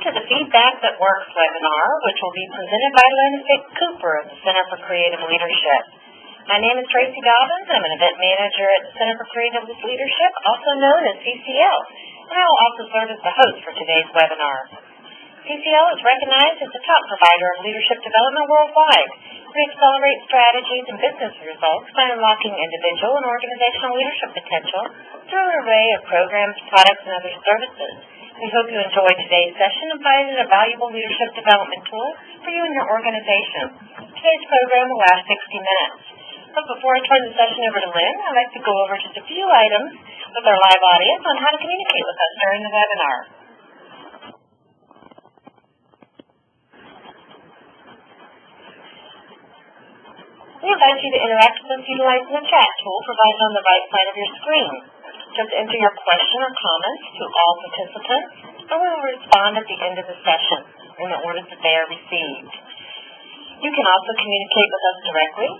to the Feedback That Works webinar, which will be presented by Lynn Cooper of the Center for Creative Leadership. My name is Tracy Dobbins. I'm an event manager at the Center for Creative Leadership, also known as CCL, and I will also serve as the host for today's webinar. CCL is recognized as the top provider of leadership development worldwide. We accelerate strategies and business results by unlocking individual and organizational leadership potential through an array of programs, products, and other services. We hope you enjoy today's session and find it a valuable leadership development tool for you and your organization. Today's program will last 60 minutes. But before I turn the session over to Lynn, I'd like to go over just a few items with our live audience on how to communicate with us during the webinar. We invite you to interact with us utilizing the chat tool provided on the right side of your screen. Just enter your question or comments to all participants, and we will respond at the end of the session in the order that they are received. You can also communicate with us directly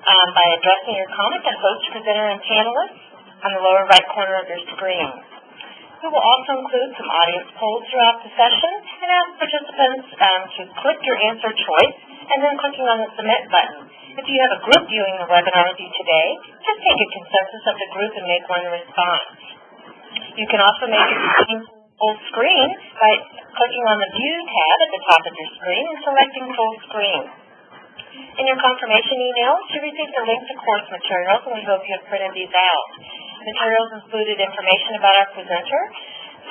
by addressing your comment to host, presenter, and panelists on the lower right corner of your screen. We will also include some audience polls throughout the session and ask participants to click your answer choice and then clicking on the submit button. If you have a group viewing the webinar with you today, just take a consensus of the group and make one response. You can also make it full screen by clicking on the View tab at the top of your screen and selecting Full Screen. In your confirmation email, you received a link to course materials, and we hope you have printed these out. Materials included information about our presenter,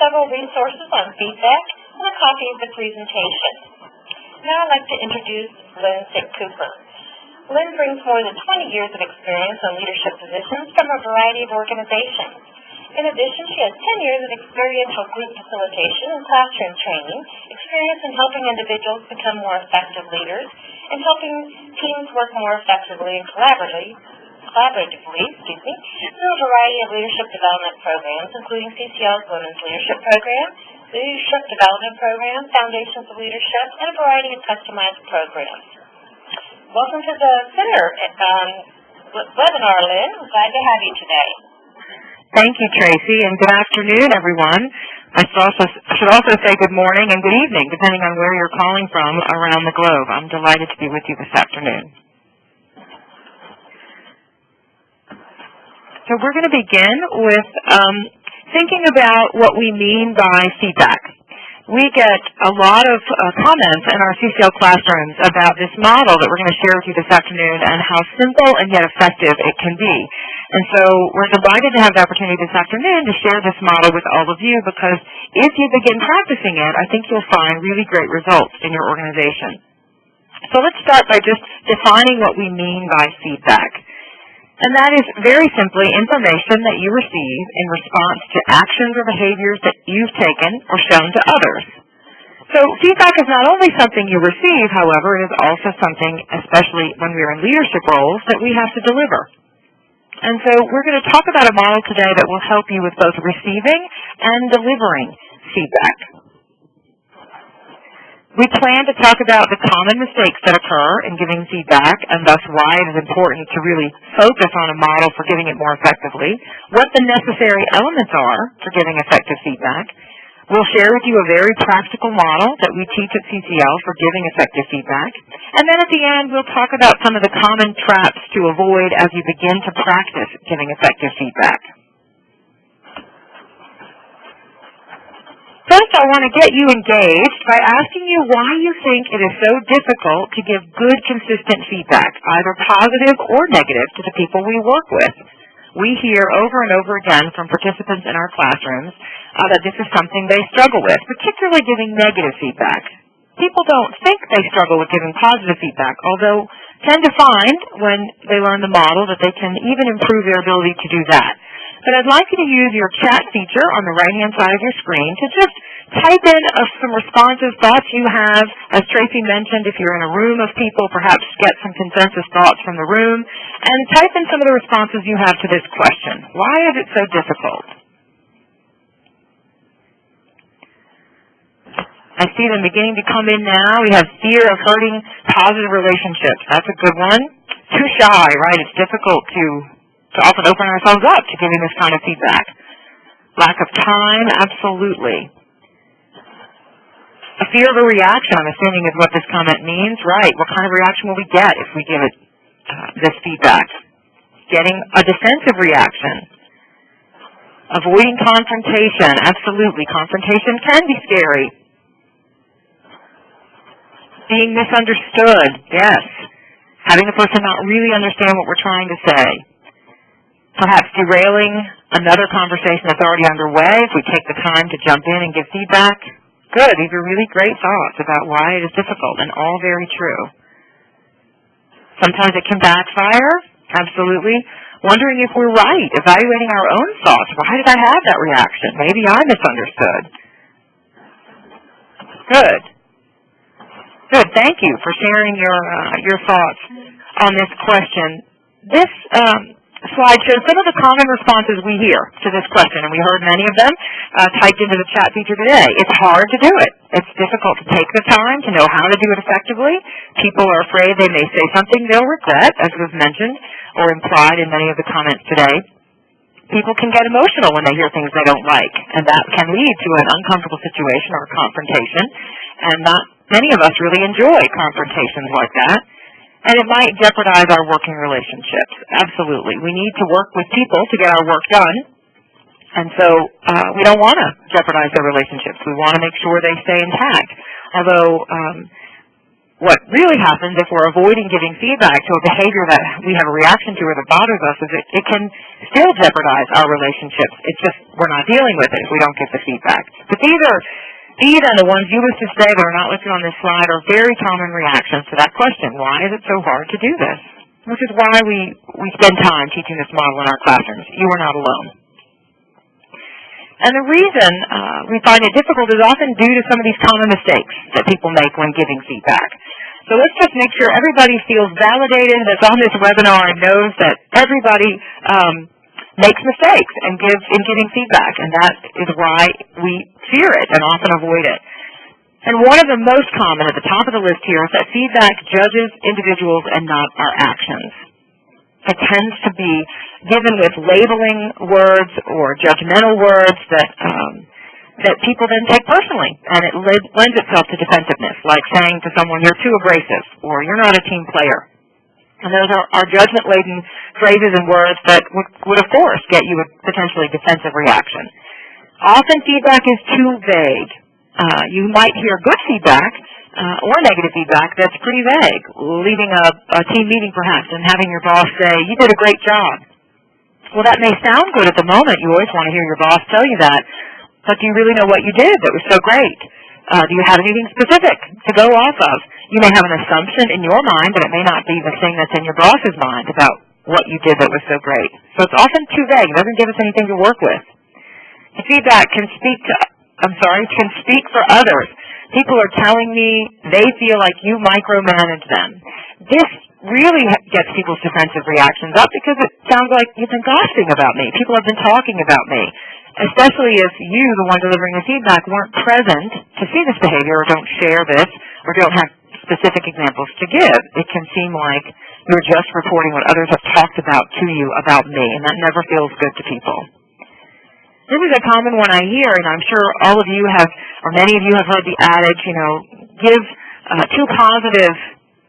several resources on feedback, and a copy of the presentation. Now I'd like to introduce Lynn Cooper. Lynn brings more than 20 years of experience in leadership positions from a variety of organizations. In addition, she has 10 years of experiential group facilitation and classroom training, experience in helping individuals become more effective leaders, and helping teams work more effectively and collaboratively through a variety of leadership development programs, including CCL's Women's Leadership Program, Leadership Development Program, Foundations of Leadership, and a variety of customized programs. Welcome to the Center webinar, Lynn. I'm glad to have you today. Thank you, Tracy, and good afternoon, everyone. I should also say good morning and good evening, depending on where you're calling from around the globe. I'm delighted to be with you this afternoon. So we're going to begin with thinking about what we mean by feedback. We get a lot of comments in our CCL classrooms about this model that we're going to share with you this afternoon and how simple and yet effective it can be. And so we're delighted to have the opportunity this afternoon to share this model with all of you, because if you begin practicing it, I think you'll find really great results in your organization. So let's start by just defining what we mean by feedback. And that is very simply information that you receive in response to actions or behaviors that you've taken or shown to others. So feedback is not only something you receive, however, it is also something, especially when we're in leadership roles, that we have to deliver. And so we're going to talk about a model today that will help you with both receiving and delivering feedback. We plan to talk about the common mistakes that occur in giving feedback, and thus why it is important to really focus on a model for giving it more effectively, what the necessary elements are for giving effective feedback. We'll share with you a very practical model that we teach at CCL for giving effective feedback. And then at the end, we'll talk about some of the common traps to avoid as you begin to practice giving effective feedback. First, I want to get you engaged by asking you why you think it is so difficult to give good, consistent feedback, either positive or negative, to the people we work with. We hear over and over again from participants in our classrooms that this is something they struggle with, particularly giving negative feedback. People don't think they struggle with giving positive feedback, although tend to find when they learn the model that they can even improve their ability to do that. But I'd like you to use your chat feature on the right-hand side of your screen to just type in some responses, thoughts you have. As Tracy mentioned, if you're in a room of people, perhaps get some consensus thoughts from the room, and type in some of the responses you have to this question. Why is it so difficult? I see them beginning to come in now. We have fear of hurting positive relationships. That's a good one. Too shy, right? It's difficult to often open ourselves up to giving this kind of feedback. Lack of time, absolutely. fear of a reaction, I'm assuming, is what this comment means. Right. What kind of reaction will we get if we give it this feedback? Getting a defensive reaction. Avoiding confrontation. Absolutely. Confrontation can be scary. Being misunderstood. Yes. Having the person not really understand what we're trying to say. Perhaps derailing another conversation that's already underway if we take the time to jump in and give feedback. Good. These are really great thoughts about why it is difficult, and all very true. Sometimes it can backfire. Absolutely. Wondering if we're right, evaluating our own thoughts. Why did I have that reaction? Maybe I misunderstood. Good. Good. Thank you for sharing your thoughts on this question. This slide shows some of the common responses we hear to this question, and we heard many of them typed into the chat feature today. It's hard to do it. It's difficult to take the time to know how to do it effectively. People are afraid they may say something they'll regret, as was mentioned or implied in many of the comments today. People can get emotional when they hear things they don't like, and that can lead to an uncomfortable situation or a confrontation, and not many of us really enjoy confrontations like that. And it might jeopardize our working relationships. Absolutely. We need to work with people to get our work done. And so we don't want to jeopardize their relationships. We want to make sure they stay intact. Although what really happens if we're avoiding giving feedback to a behavior that we have a reaction to or that bothers us is it can still jeopardize our relationships. It's just we're not dealing with it if we don't give the feedback. But these and the ones you listed today that are not listed on this slide are very common reactions to that question. Why is it so hard to do this? Which is why we spend time teaching this model in our classrooms. You are not alone. And the reason we find it difficult is often due to some of these common mistakes that people make when giving feedback. So let's just make sure everybody feels validated that's on this webinar and knows that everybody makes mistakes in giving feedback, and that is why we fear it and often avoid it. And one of the most common at the top of the list here is that feedback judges individuals and not our actions. It tends to be given with labeling words or judgmental words that people then take personally, and it lends itself to defensiveness, like saying to someone, "You're too abrasive," or "You're not a team player." And those are judgment-laden phrases and words that would, of course, get you a potentially defensive reaction. Often feedback is too vague. You might hear good feedback or negative feedback that's pretty vague, leaving a team meeting perhaps and having your boss say, "You did a great job." Well, that may sound good at the moment. You always want to hear your boss tell you that. But do you really know what you did that was so great? Do you have anything specific to go off of? You may have an assumption in your mind, but it may not be the thing that's in your boss's mind about what you did that was so great. So it's often too vague. It doesn't give us anything to work with. The feedback can speak for others. People are telling me they feel like you micromanage them. This really gets people's defensive reactions up because it sounds like you've been gossiping about me. People have been talking about me. Especially if you, the one delivering the feedback, weren't present to see this behavior or don't share this or don't have specific examples to give. It can seem like you're just reporting what others have talked about to you about me, and that never feels good to people. This is a common one I hear, and I'm sure all of you have, or many of you have heard the adage, give two positive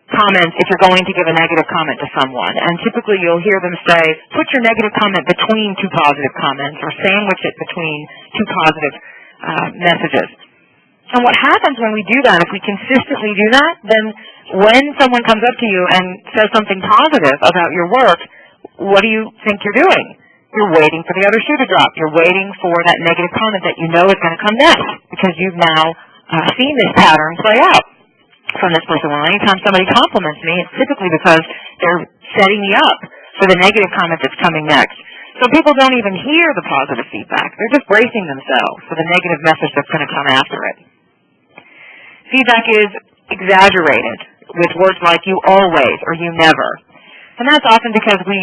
comments if you're going to give a negative comment to someone. And typically you'll hear them say, put your negative comment between two positive comments or sandwich it between two positive messages. And what happens when we do that, if we consistently do that, then when someone comes up to you and says something positive about your work, what do you think you're doing? You're waiting for the other shoe to drop. You're waiting for that negative comment that you know is going to come next because you've now seen this pattern play out from this person. Well, anytime somebody compliments me, it's typically because they're setting me up for the negative comment that's coming next. So people don't even hear the positive feedback. They're just bracing themselves for the negative message that's going to come after it. Feedback is exaggerated with words like you always or you never. And that's often because we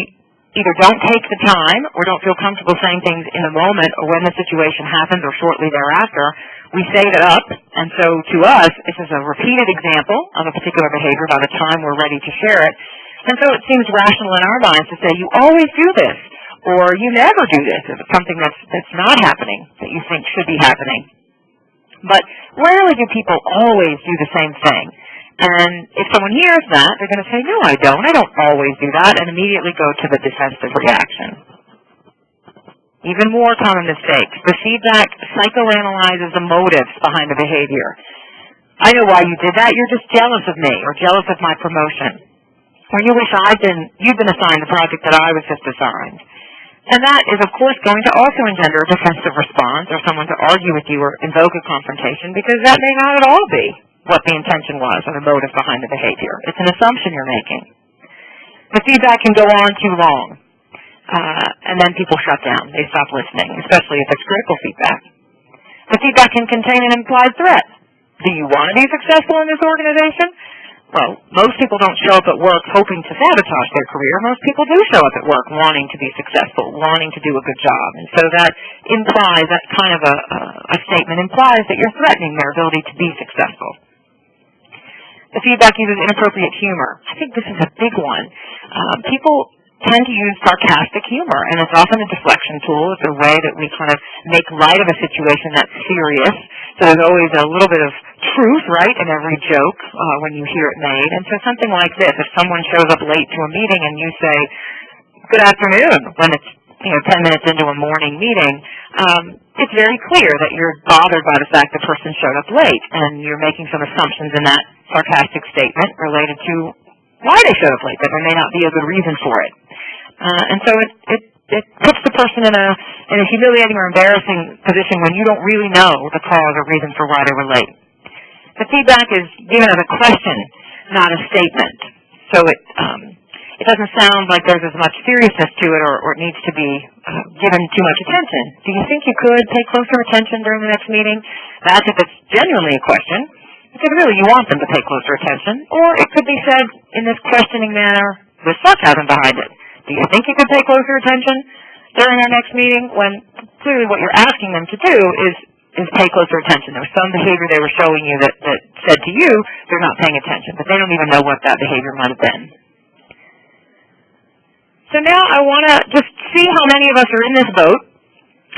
either don't take the time or don't feel comfortable saying things in the moment or when the situation happens or shortly thereafter. We save it up, and so to us, this is a repeated example of a particular behavior by the time we're ready to share it. And so it seems rational in our minds to say, you always do this, or you never do this if it's something that's not happening, that you think should be happening. But rarely do people always do the same thing. And if someone hears that, they're going to say, no, I don't always do that, and immediately go to the defensive reaction. Even more common mistakes. The feedback psychoanalyzes the motives behind the behavior. I know why you did that. You're just jealous of me or jealous of my promotion. Or you wish you'd been assigned the project that I was just assigned. And that is, of course, going to also engender a defensive response or someone to argue with you or invoke a confrontation, because that may not at all be what the intention was or the motive behind the behavior. It's an assumption you're making. The feedback can go on too long, and then people shut down. They stop listening, especially if it's critical feedback. The feedback can contain an implied threat. Do you want to be successful in this organization? Well, most people don't show up at work hoping to sabotage their career. Most people do show up at work wanting to be successful, wanting to do a good job. And so that implies, that kind of a statement implies that you're threatening their ability to be successful. The feedback uses inappropriate humor. I think this is a big one. People tend to use sarcastic humor, and it's often a deflection tool. It's a way that we kind of make light of a situation that's serious. So there's always a little bit of truth, right, in every joke when you hear it made. And so something like this, if someone shows up late to a meeting and you say, good afternoon, when it's 10 minutes into a morning meeting, it's very clear that you're bothered by the fact the person showed up late, and you're making some assumptions in that sarcastic statement related to why they showed up late, but there may not be a good reason for it. And so it puts the person in a humiliating or embarrassing position when you don't really know the cause or reason for why they were late. The feedback is given as a question, not a statement. So it doesn't sound like there's as much seriousness to it or it needs to be given too much attention. Do you think you could pay closer attention during the next meeting? That's if it's genuinely a question, because really you want them to pay closer attention. Or it could be said in this questioning manner with sarcasm behind it. Do you think you could pay closer attention during our next meeting, when clearly what you're asking them to do is pay closer attention? There was some behavior they were showing you that said to you they're not paying attention, but they don't even know what that behavior might have been. So now I want to just see how many of us are in this boat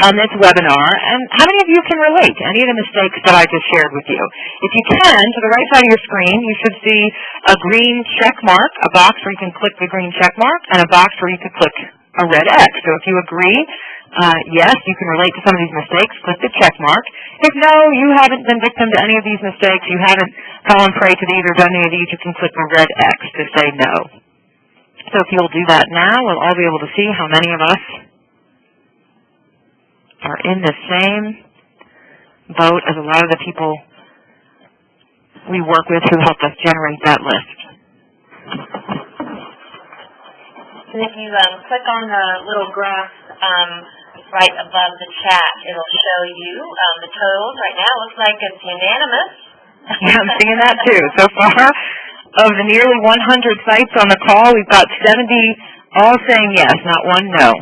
on this webinar, and how many of you can relate to any of the mistakes that I just shared with you. If you can, to the right side of your screen, you should see a green check mark, a box where you can click the green check mark, and a box where you can click a red X. So if you agree, yes, you can relate to some of these mistakes, click the check mark. If no, you haven't been victim to any of these mistakes, you haven't fallen prey to these or done any of these, you can click the red X to say no. So if you'll do that now, we'll all be able to see how many of us are in the same boat as a lot of the people we work with who helped us generate that list. And if you click on the little graph right above the chat, it'll show you the totals. Right now it looks like it's unanimous. Yeah, I'm seeing that too. So far, of the nearly 100 sites on the call, we've got 70 all saying yes, not one no.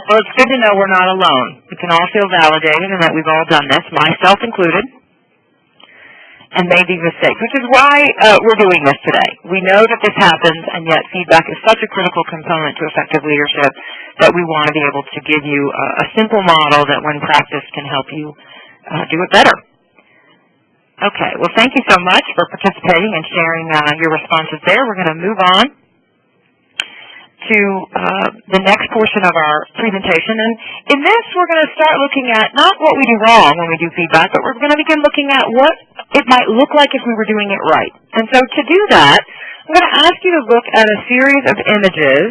Well, it's good to know we're not alone. We can all feel validated and that we've all done this, myself included, and made these mistakes, which is why we're doing this today. We know that this happens, and yet feedback is such a critical component to effective leadership that we want to be able to give you a simple model that when practiced can help you do it better. Okay, well, thank you so much for participating and sharing your responses there. We're going to move on to the next portion of our presentation. And in this, we're going to start looking at not what we do wrong when we do feedback, but we're going to begin looking at what it might look like if we were doing it right. And so to do that, I'm going to ask you to look at a series of images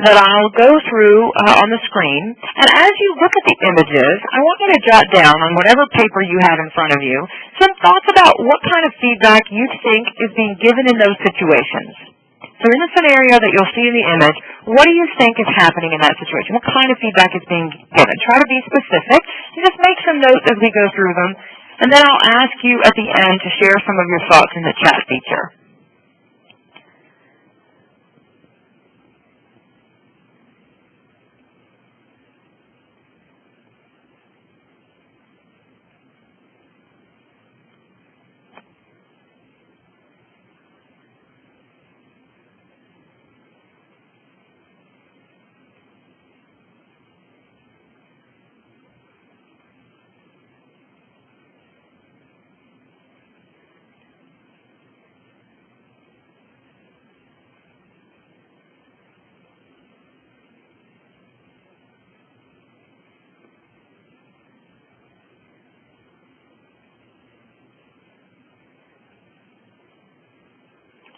that I'll go through on the screen. And as you look at the images, I want you to jot down on whatever paper you have in front of you some thoughts about what kind of feedback you think is being given in those situations. So in the scenario that you'll see in the image, what do you think is happening in that situation? What kind of feedback is being given? Try to be specific and just make some notes as we go through them. And then I'll ask you at the end to share some of your thoughts in the chat feature.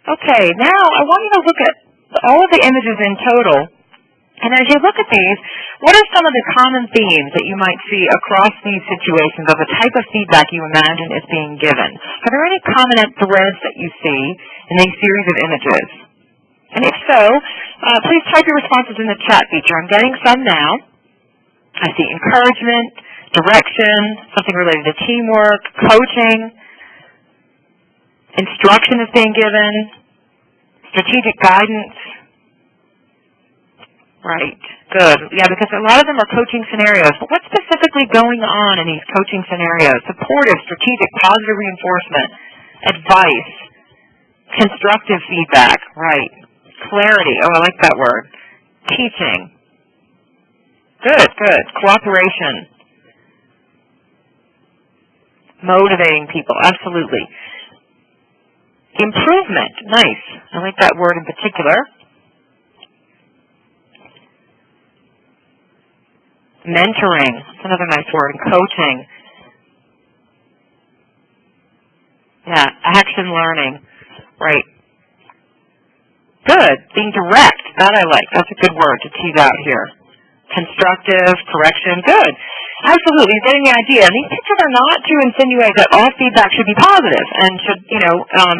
Okay, now I want you to look at all of the images in total. And as you look at these, what are some of the common themes that you might see across these situations of the type of feedback you imagine is being given? Are there any common threads that you see in these series of images? And if so, please type your responses in the chat feature. I'm getting some now. I see encouragement, direction, something related to teamwork, coaching, instruction is being given, strategic guidance. Right. Good. Yeah, because a lot of them are coaching scenarios. But what's specifically going on in these coaching scenarios? Supportive, strategic, positive reinforcement, advice, constructive feedback. Right. Clarity. Oh, I like that word. Teaching. Good, good. Cooperation. Motivating people. Absolutely. Improvement. Nice. I like that word in particular. Mentoring, that's another nice word, and coaching. Yeah, action learning. Right. Good. Being direct, that I like. That's a good word to tease out here. Constructive, correction, good. Absolutely, you're getting the idea. And these pictures are not to insinuate that all feedback should be positive and should,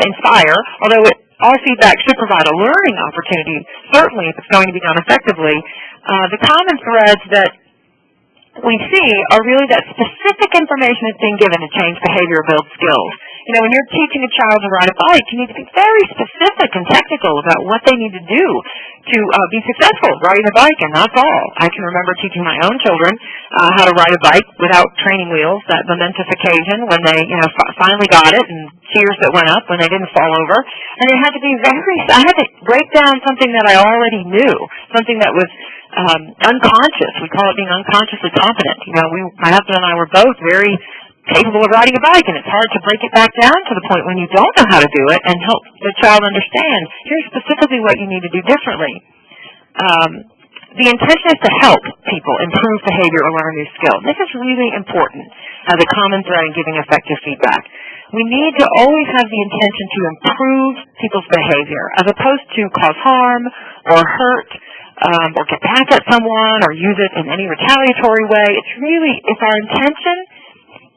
inspire, although all feedback should provide a learning opportunity, certainly if it's going to be done effectively. The common threads that we see are really that specific information is being given to change behavior or build skills. When you're teaching a child to ride a bike, you need to be very specific and technical about what they need to do to be successful riding a bike, and that's all. I can remember teaching my own children how to ride a bike without training wheels, that momentous occasion when they, finally got it, and cheers that went up when they didn't fall over. And it had to be I had to break down something that I already knew, something that was unconscious. We call it being unconsciously competent. My husband and I were both very capable of riding a bike, and it's hard to break it back down to the point when you don't know how to do it and help the child understand, here's specifically what you need to do differently. The intention is to help people improve behavior or learn a new skill. This is really important as a common thread in giving effective feedback. We need to always have the intention to improve people's behavior as opposed to cause harm or hurt or get back at someone or use it in any retaliatory way. If our intention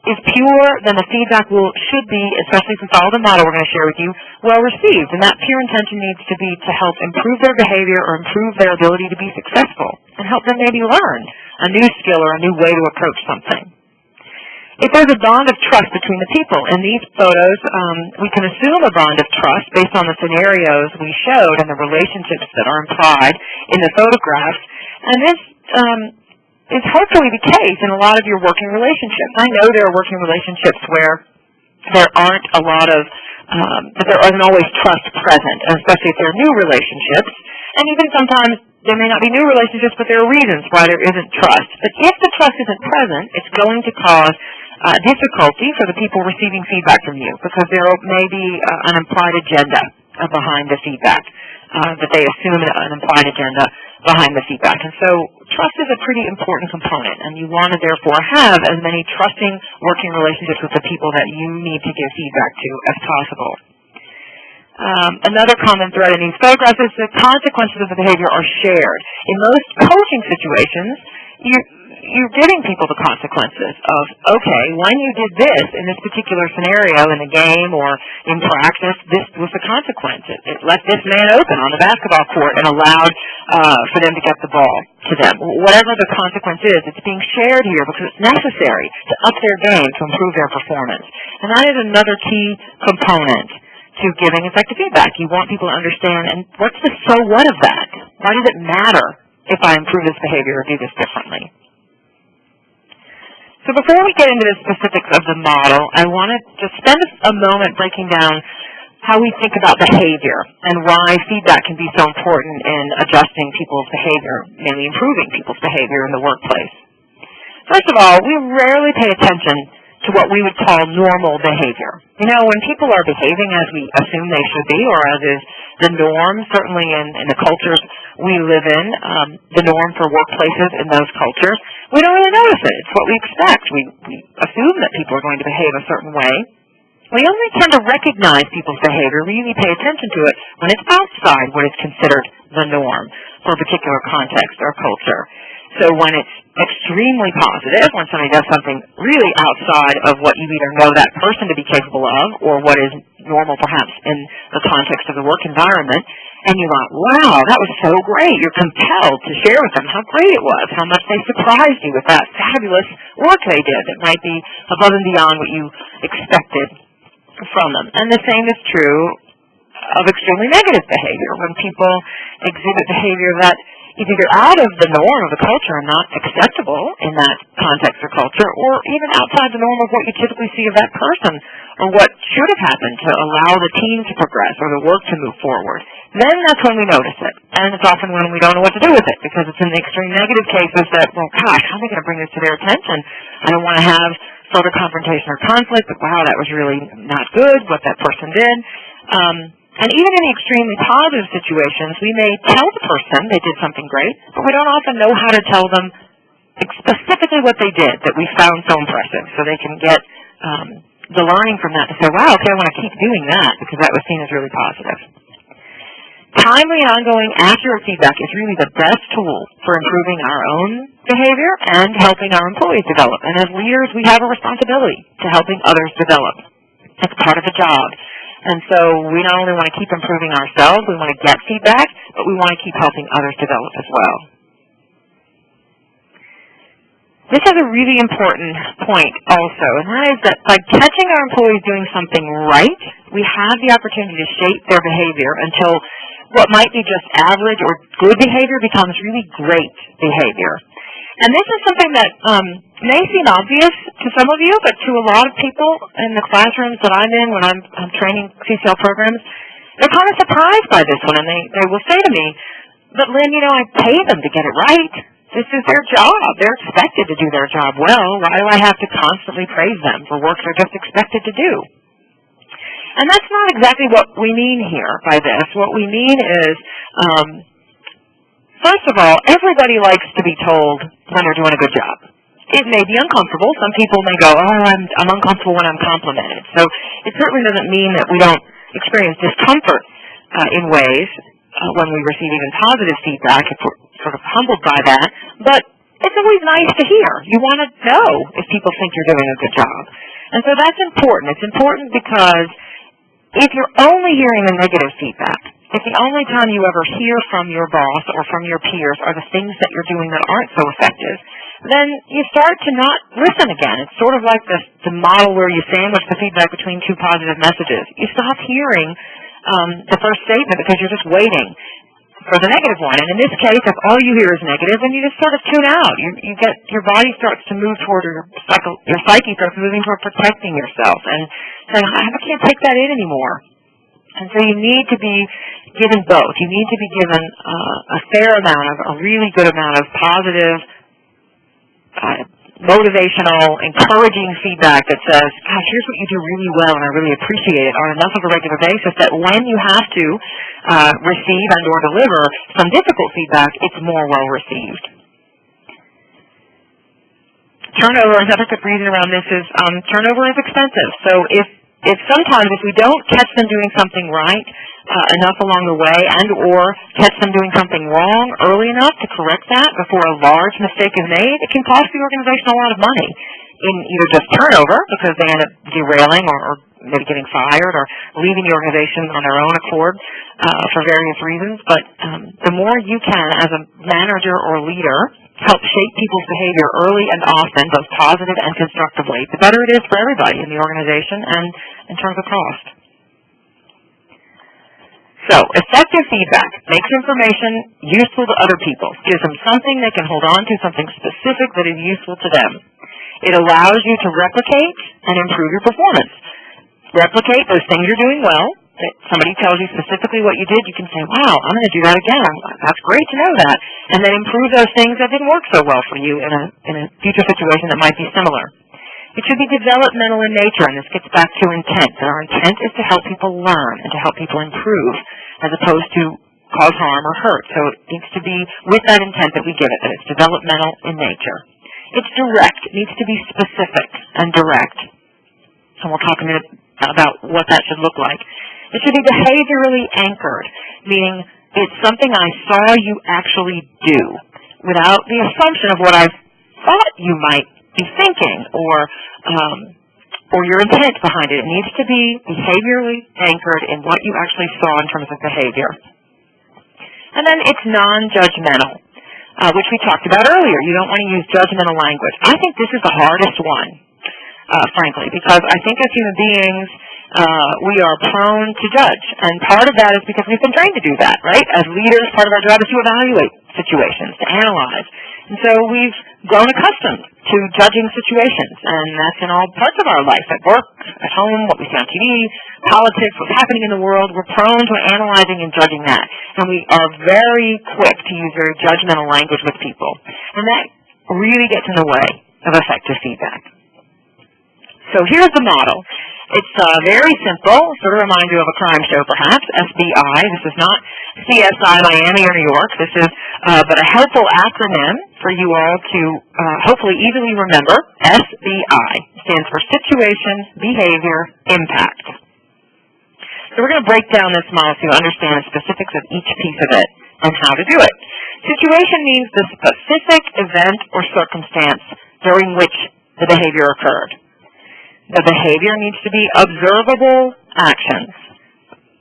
is pure, then the feedback should be, especially if we follow the model we're going to share with you, well received. And that pure intention needs to be to help improve their behavior or improve their ability to be successful and help them maybe learn a new skill or a new way to approach something. If there's a bond of trust between the people, in these photos, we can assume a bond of trust based on the scenarios we showed and the relationships that are implied in the photographs. And this is hopefully the case in a lot of your working relationships. I know there are working relationships where there aren't a lot of, there isn't always trust present, especially if they're new relationships. And even sometimes there may not be new relationships, but there are reasons why there isn't trust. But if the trust isn't present, it's going to cause difficulty for the people receiving feedback from you because there may be an implied agenda behind the feedback, that they assume an implied agenda behind the feedback. And so trust is a pretty important component, and you want to therefore have as many trusting working relationships with the people that you need to give feedback to as possible. Another common thread in these photographs is the consequences of the behavior are shared. In most coaching situations, you're giving people the consequences of, okay, when you did this in this particular scenario in the game or in practice, this was the consequence. It left this man open on the basketball court and allowed for them to get the ball to them. Whatever the consequence is, it's being shared here because it's necessary to up their game to improve their performance. And that is another key component to giving effective feedback. You want people to understand, and what's the so what of that? Why does it matter if I improve this behavior or do this differently? So before we get into the specifics of the model, I want to just spend a moment breaking down how we think about behavior and why feedback can be so important in adjusting people's behavior, mainly improving people's behavior in the workplace. First of all, we rarely pay attention to what we would call normal behavior. When people are behaving as we assume they should be, or as is the norm, certainly in the cultures we live in, the norm for workplaces in those cultures, we don't really notice it. It's what we expect. We assume that people are going to behave a certain way. We only tend to recognize people's behavior, really pay attention to it, when it's outside what is considered the norm for a particular context or culture. So when it's extremely positive, when somebody does something really outside of what you either know that person to be capable of or what is normal perhaps in the context of the work environment, and you're like, wow, that was so great. You're compelled to share with them how great it was, how much they surprised you with that fabulous work they did that might be above and beyond what you expected from them. And the same is true of extremely negative behavior, when people exhibit behavior that is either out of the norm of the culture and not acceptable in that context or culture, or even outside the norm of what you typically see of that person, or what should have happened to allow the team to progress or the work to move forward. Then that's when we notice it. And it's often when we don't know what to do with it, because it's in the extreme negative cases that, well, gosh, how am I going to bring this to their attention? I don't want to have further confrontation or conflict, but wow, that was really not good, what that person did. And even in the extremely positive situations, we may tell the person they did something great, but we don't often know how to tell them specifically what they did that we found so impressive, so they can get the learning from that to say, wow, okay, I want to keep doing that because that was seen as really positive. Timely, ongoing, accurate feedback is really the best tool for improving our own behavior and helping our employees develop. And as leaders, we have a responsibility to helping others develop. It's part of the job. And so we not only want to keep improving ourselves, we want to get feedback, but we want to keep helping others develop as well. This has a really important point also, and that is that by catching our employees doing something right, we have the opportunity to shape their behavior until what might be just average or good behavior becomes really great behavior. And this is something that may seem obvious to some of you, but to a lot of people in the classrooms that I'm in when I'm training CCL programs, they're kind of surprised by this one, and they will say to me, but Lynn, you know, I pay them to get it right. This is their job. They're expected to do their job well. Why do I have to constantly praise them for work they're just expected to do? And that's not exactly what we mean here by this. What we mean is, first of all, everybody likes to be told when they're doing a good job. It may be uncomfortable. Some people may go, oh, I'm uncomfortable when I'm complimented. So it certainly doesn't mean that we don't experience discomfort in ways when we receive even positive feedback, if we're sort of humbled by that. But it's always nice to hear. You want to know if people think you're doing a good job. And so that's important. It's important because if you're only hearing the negative feedback, if the only time you ever hear from your boss or from your peers are the things that you're doing that aren't so effective, then you start to not listen again. It's sort of like the model where you sandwich the feedback between two positive messages. You stop hearing the first statement because you're just waiting for the negative one. And in this case, if all you hear is negative, then you just sort of tune out. You get your body starts to move toward your psyche starts moving toward protecting yourself and saying, I can't take that in anymore. And so you need to be given both. You need to be given a fair amount of, a really good amount of positive, motivational, encouraging feedback that says, gosh, here's what you do really well and I really appreciate it on enough of a regular basis that when you have to receive and or deliver some difficult feedback, it's more well received. Turnover, another good reason around this is turnover is expensive. So if sometimes if we don't catch them doing something right enough along the way and or catch them doing something wrong early enough to correct that before a large mistake is made, it can cost the organization a lot of money in either just turnover because they end up derailing or maybe getting fired or leaving the organization on their own accord for various reasons. But the more you can as a manager or leader help shape people's behavior early and often, both positive and constructively, the better it is for everybody in the organization and in terms of cost. So, effective feedback makes information useful to other people, gives them something they can hold on to, something specific that is useful to them. It allows you to replicate and improve your performance. Replicate those things you're doing well. If somebody tells you specifically what you did, you can say, wow, I'm going to do that again. That's great to know that. And then improve those things that didn't work so well for you in a future situation that might be similar. It should be developmental in nature, and this gets back to intent. Our intent is to help people learn and to help people improve as opposed to cause harm or hurt. So it needs to be with that intent that we give it, that it's developmental in nature. It's direct. It needs to be specific and direct. and we'll talk a minute about what that should look like. It should be behaviorally anchored, meaning it's something I saw you actually do without the assumption of what I thought you might be thinking or your intent behind it. It needs to be behaviorally anchored in what you actually saw in terms of behavior. And then it's non-judgmental, which we talked about earlier. You don't want to use judgmental language. I think this is the hardest one, frankly, because I think as human beings, we are prone to judge. And part of that is because we've been trained to do that, right? As leaders, part of our job is to evaluate situations, to analyze. And so we've grown accustomed to judging situations, and that's in all parts of our life, at work, at home, what we see on TV, politics, what's happening in the world. We're prone to analyzing and judging that. And we are very quick to use very judgmental language with people. And that really gets in the way of effective feedback. So here's the model. It's very simple, sort of remind you of a crime show perhaps, SBI. This is not CSI Miami or New York. This is but a helpful acronym for you all to hopefully easily remember. SBI stands for Situation, Behavior, Impact. So we're going to break down this model so you understand the specifics of each piece of it and how to do it. Situation means the specific event or circumstance during which the behavior occurred. The behavior needs to be observable actions.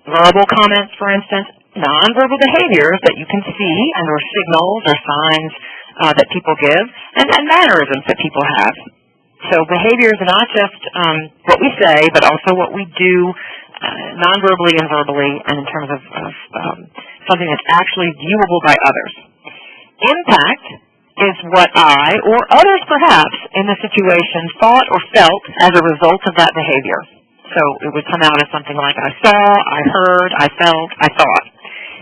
Verbal comments, for instance, nonverbal behaviors that you can see and or signals or signs that people give, and mannerisms that people have. So behaviors are not just what we say, but also what we do non-verbally and verbally, and in terms of something that's actually viewable by others. Impact is what I, or others perhaps, in the situation thought or felt as a result of that behavior. So it would come out as something like I saw, I heard, I felt, I thought.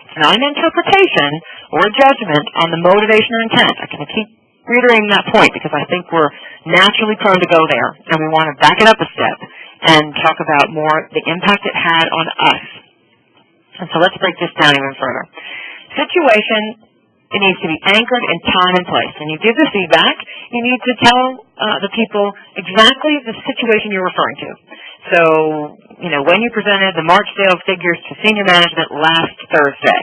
It's not an interpretation or a judgment on the motivation or intent. I can keep reiterating that point because I think we're naturally prone to go there, and we want to back it up a step and talk about more the impact it had on us. And so let's break this down even further. Situation, it needs to be anchored in time and place. When you give the feedback, you need to tell the people exactly the situation you're referring to. So, when you presented the March sales figures to senior management last Thursday.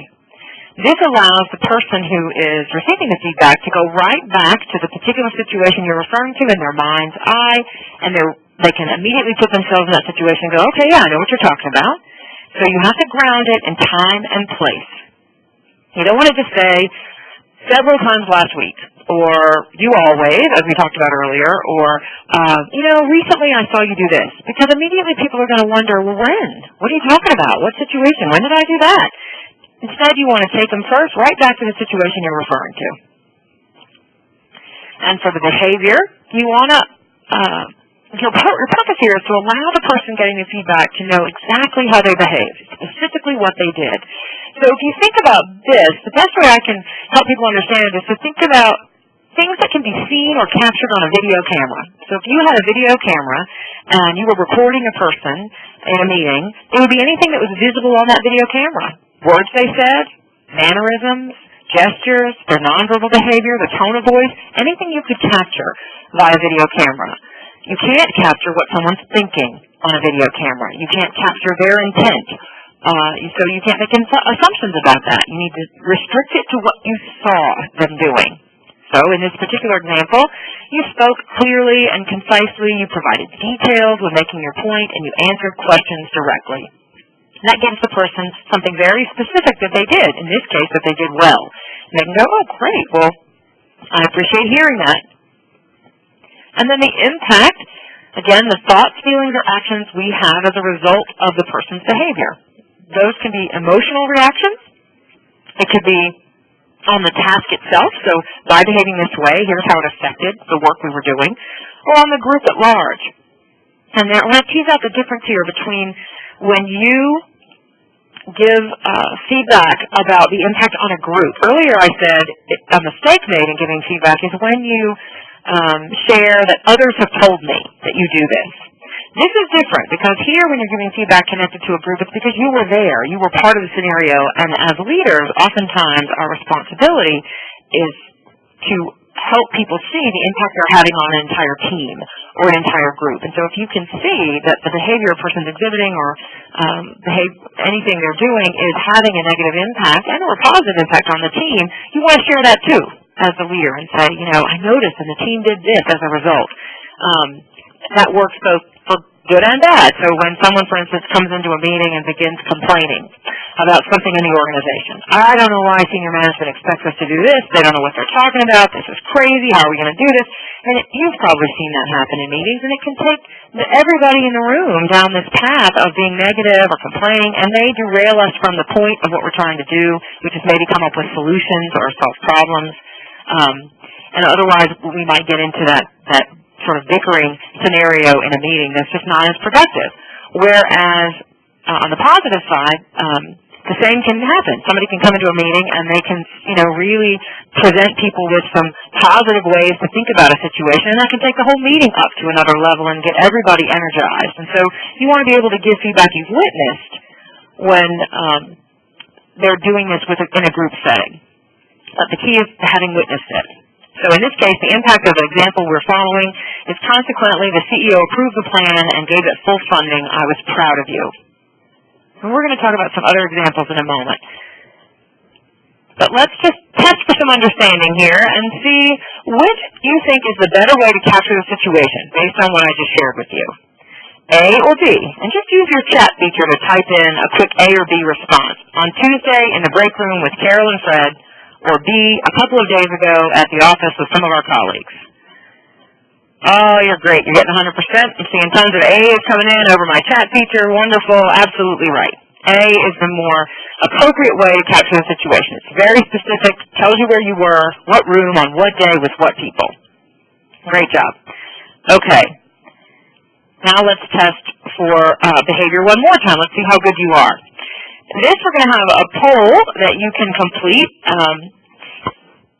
This allows the person who is receiving the feedback to go right back to the particular situation you're referring to in their mind's eye, and they can immediately put themselves in that situation and go, okay, yeah, I know what you're talking about. So you have to ground it in time and place. You don't want to just say, several times last week, or you always, as we talked about earlier, or, recently I saw you do this. Because immediately people are going to wonder, well, when? What are you talking about? What situation? When did I do that? Instead, you want to take them first right back to the situation you're referring to. And for the behavior, you want to, your purpose here is to allow the person getting the feedback to know exactly how they behaved, specifically what they did. So if you think about this, the best way I can help people understand it is to think about things that can be seen or captured on a video camera. So if you had a video camera and you were recording a person in a meeting, it would be anything that was visible on that video camera. Words they said, mannerisms, gestures, their nonverbal behavior, the tone of voice, anything you could capture via video camera. You can't capture what someone's thinking on a video camera. You can't capture their intent. So you can't make assumptions about that. You need to restrict it to what you saw them doing. So in this particular example, you spoke clearly and concisely, you provided details when making your point, and you answered questions directly. And that gives the person something very specific that they did, in this case that they did well. And they can go, oh, great, well, I appreciate hearing that. And then the impact, again, the thoughts, feelings, or actions we have as a result of the person's behavior. Those can be emotional reactions. It could be on the task itself, so by behaving this way, here's how it affected the work we were doing, or on the group at large. And I want to tease out the difference here between when you give feedback about the impact on a group. Earlier I said a mistake made in giving feedback is when you share that others have told me that you do this. This is different because here when you're giving feedback connected to a group, it's because you were there. You were part of the scenario, and as leaders, oftentimes our responsibility is to help people see the impact they're having on an entire team or an entire group. And so if you can see that the behavior a person's exhibiting or anything they're doing is having a negative impact and or a positive impact on the team, you want to share that too as the leader and say, I noticed and the team did this as a result. That works both for good and bad. So when someone, for instance, comes into a meeting and begins complaining about something in the organization, I don't know why senior management expects us to do this. They don't know what they're talking about. This is crazy. How are we going to do this? And you've probably seen that happen in meetings, and it can take everybody in the room down this path of being negative or complaining, and they derail us from the point of what we're trying to do, which is maybe come up with solutions or solve problems. And otherwise, we might get into that sort of bickering scenario in a meeting that's just not as productive. Whereas on the positive side, the same can happen. Somebody can come into a meeting and they can, really present people with some positive ways to think about a situation, and that can take the whole meeting up to another level and get everybody energized. And so you want to be able to give feedback you've witnessed when they're doing this in a group setting. But the key is having witnessed it. So in this case, the impact of the example we're following is consequently the CEO approved the plan and gave it full funding. I was proud of you. And we're going to talk about some other examples in a moment. But let's just test for some understanding here and see which you think is the better way to capture the situation based on what I just shared with you. A or B? And just use your chat feature to type in a quick A or B response. On Tuesday in the break room with Carol and Fred, or B, a couple of days ago at the office with some of our colleagues. Oh, you're great. You're getting 100%. I'm seeing tons of A's coming in over my chat feature. Wonderful. Absolutely right. A is the more appropriate way to capture the situation. It's very specific, tells you where you were, what room, on what day, with what people. Great job. Okay. Now let's test for behavior one more time. Let's see how good you are. This, we're going to have a poll that you can complete.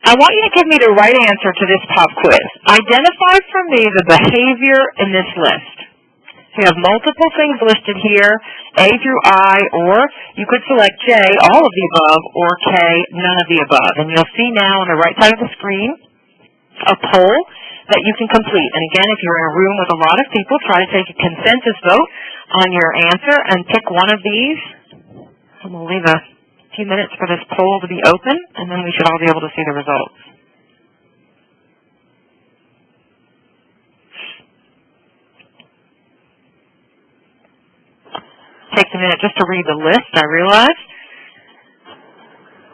I want you to give me the right answer to this pop quiz. Identify for me the behavior in this list. So you have multiple things listed here, A through I, or you could select J, all of the above, or K, none of the above. And you'll see now on the right side of the screen a poll that you can complete. And again, if you're in a room with a lot of people, try to take a consensus vote on your answer and pick one of these. And we'll leave a few minutes for this poll to be open, and then we should all be able to see the results. Takes a minute just to read the list, I realize.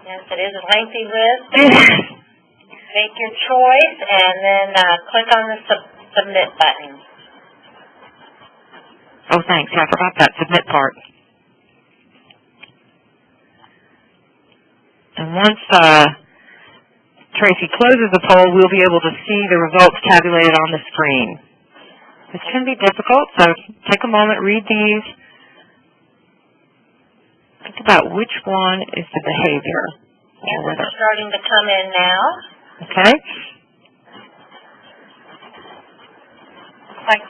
Yes, it is a lengthy list. Make your choice, and then click on the submit button. Oh, thanks. Yeah, I forgot that submit part. And once Tracy closes the poll, we'll be able to see the results tabulated on the screen. This can be difficult, so take a moment, read these. Think about which one is the behavior. It's starting to come in now. Okay. Looks like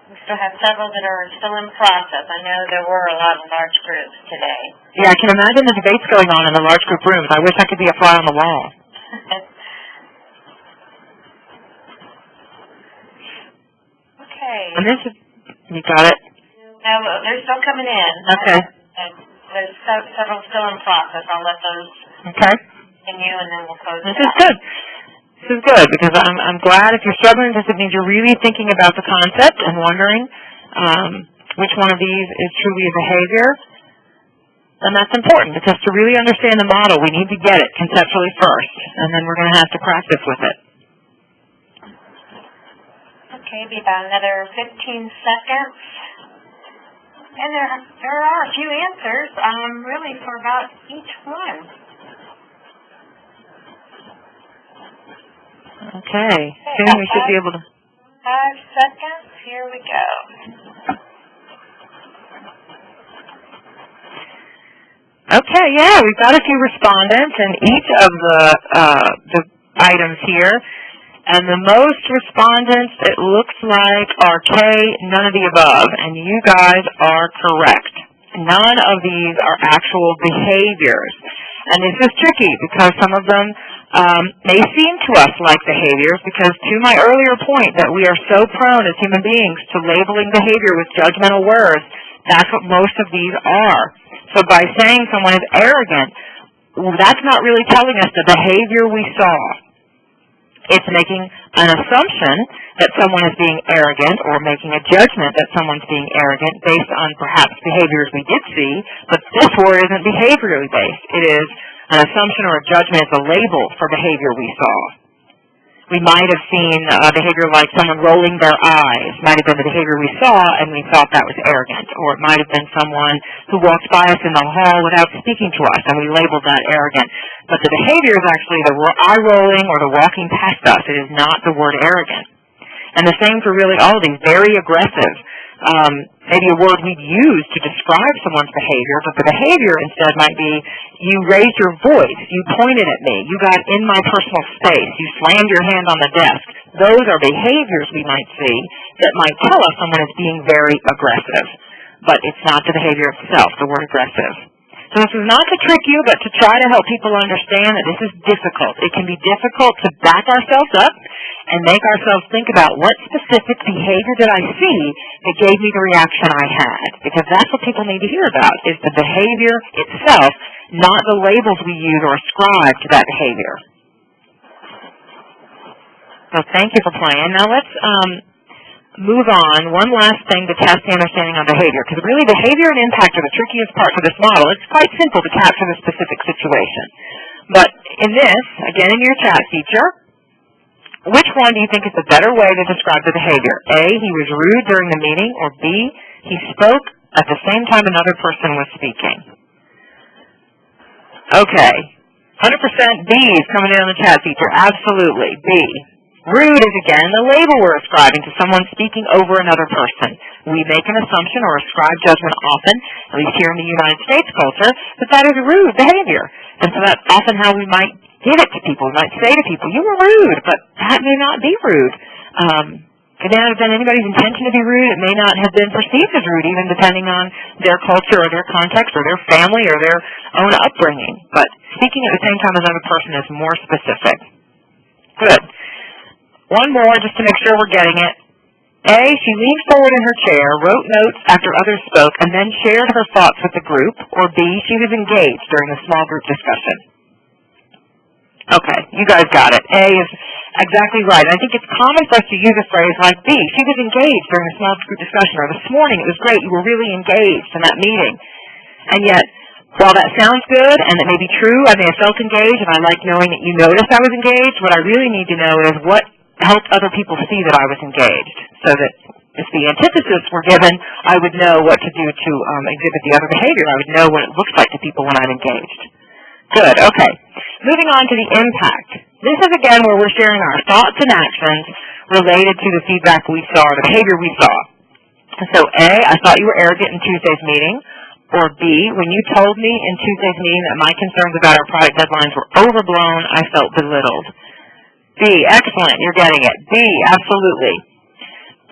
we still have several that are still in process. I know there were a lot of large groups today. Yeah, I can imagine the debates going on in the large group rooms. I wish I could be a fly on the wall. Okay. And this is, you got it? No, they're still coming in. Okay. There's several still in process. I'll let those continue, and then we'll close it out. This is good. This is good, because I'm glad if you're struggling, because it means you're really thinking about the concept and wondering which one of these is truly a behavior. And that's important, because to really understand the model, we need to get it conceptually first, and then we're going to have to practice with it. Okay, be about another 15 seconds. And there are a few answers, really, for about each one. Okay. Soon we should be able to... 5 seconds. Here we go. Okay, yeah, we've got a few respondents in each of the items here. And the most respondents, it looks like, are K, none of the above. And you guys are correct. None of these are actual behaviors. And this is tricky because some of them may seem to us like behaviors because, to my earlier point, that we are so prone as human beings to labeling behavior with judgmental words, that's what most of these are. So by saying someone is arrogant, that's not really telling us the behavior we saw. It's making an assumption that someone is being arrogant or making a judgment that someone's being arrogant based on perhaps behaviors we did see, but this word isn't behaviorally based. It is an assumption or a judgment. It's a label for behavior we saw. We might have seen a behavior like someone rolling their eyes, might have been the behavior we saw, and we thought that was arrogant. Or it might have been someone who walked by us in the hall without speaking to us, and we labeled that arrogant. But the behavior is actually the eye rolling or the walking past us. It is not the word arrogant. And the same for really all of these, very aggressive. Maybe a word we'd use to describe someone's behavior, but the behavior instead might be, you raised your voice, you pointed at me, you got in my personal space, you slammed your hand on the desk. Those are behaviors we might see that might tell us someone is being very aggressive. But it's not the behavior itself, the word aggressive. So this is not to trick you, but to try to help people understand that this is difficult. It can be difficult to back ourselves up and make ourselves think about what specific behavior did I see that gave me the reaction I had. Because that's what people need to hear about, is the behavior itself, not the labels we use or ascribe to that behavior. So thank you for playing. Now let's move on. One last thing to test the understanding on behavior, because really behavior and impact are the trickiest parts of this model. It's quite simple to capture the specific situation. But in this, again in your chat feature, which one do you think is the better way to describe the behavior? A, he was rude during the meeting, or B, he spoke at the same time another person was speaking? Okay. 100% B is coming in on the chat feature. Absolutely. B. Rude is, again, the label we're ascribing to someone speaking over another person. We make an assumption or ascribe judgment often, at least here in the United States culture, that that is rude behavior. And so that's often how we might give it to people. We might say to people, you were rude, but that may not be rude. It may not have been anybody's intention to be rude. It may not have been perceived as rude, even depending on their culture or their context or their family or their own upbringing. But speaking at the same time as another person is more specific. Good. One more, just to make sure we're getting it. A, she leaned forward in her chair, wrote notes after others spoke, and then shared her thoughts with the group. Or B, she was engaged during a small group discussion. Okay, you guys got it. A is exactly right. I think it's common for us to use a phrase like B, she was engaged during a small group discussion, or this morning it was great, you were really engaged in that meeting. And yet, while that sounds good, and it may be true, I may have felt engaged, and I like knowing that you noticed I was engaged, what I really need to know is what helped other people see that I was engaged, so that if the antithesis were given, I would know what to do to exhibit the other behavior. I would know what it looks like to people when I'm engaged. Good, okay. Moving on to the impact. This is, again, where we're sharing our thoughts and actions related to the feedback we saw, or the behavior we saw. So A, I thought you were arrogant in Tuesday's meeting. Or B, when you told me in Tuesday's meeting that my concerns about our product deadlines were overblown, I felt belittled. B, excellent, you're getting it. B, absolutely.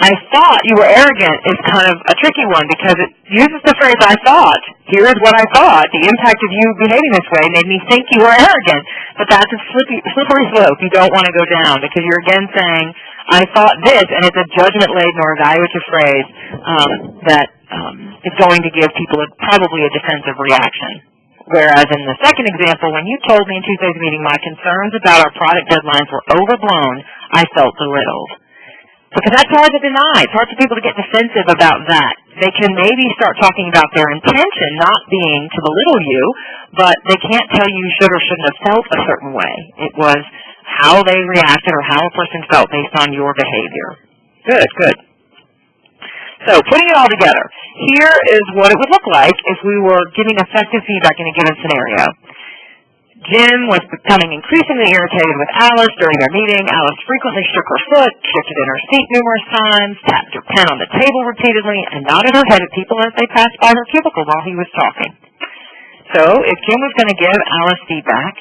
I thought you were arrogant is kind of a tricky one because it uses the phrase I thought. Here is what I thought. The impact of you behaving this way made me think you were arrogant. But that's a slippery slope you don't want to go down because you're again saying, I thought this, and it's a judgment-laden or evaluative phrase that is going to give people probably a defensive reaction. Whereas in the second example, when you told me in Tuesday's meeting my concerns about our product deadlines were overblown, I felt belittled. Because that's hard to deny. It's hard for people to get defensive about that. They can maybe start talking about their intention not being to belittle you, but they can't tell you should or shouldn't have felt a certain way. It was how they reacted or how a person felt based on your behavior. Good, good. So, putting it all together, here is what it would look like if we were giving effective feedback in a given scenario. Jim was becoming increasingly irritated with Alice during their meeting. Alice frequently shook her foot, shifted in her seat numerous times, tapped her pen on the table repeatedly, and nodded her head at people as they passed by her cubicle while he was talking. So, if Jim was going to give Alice feedback,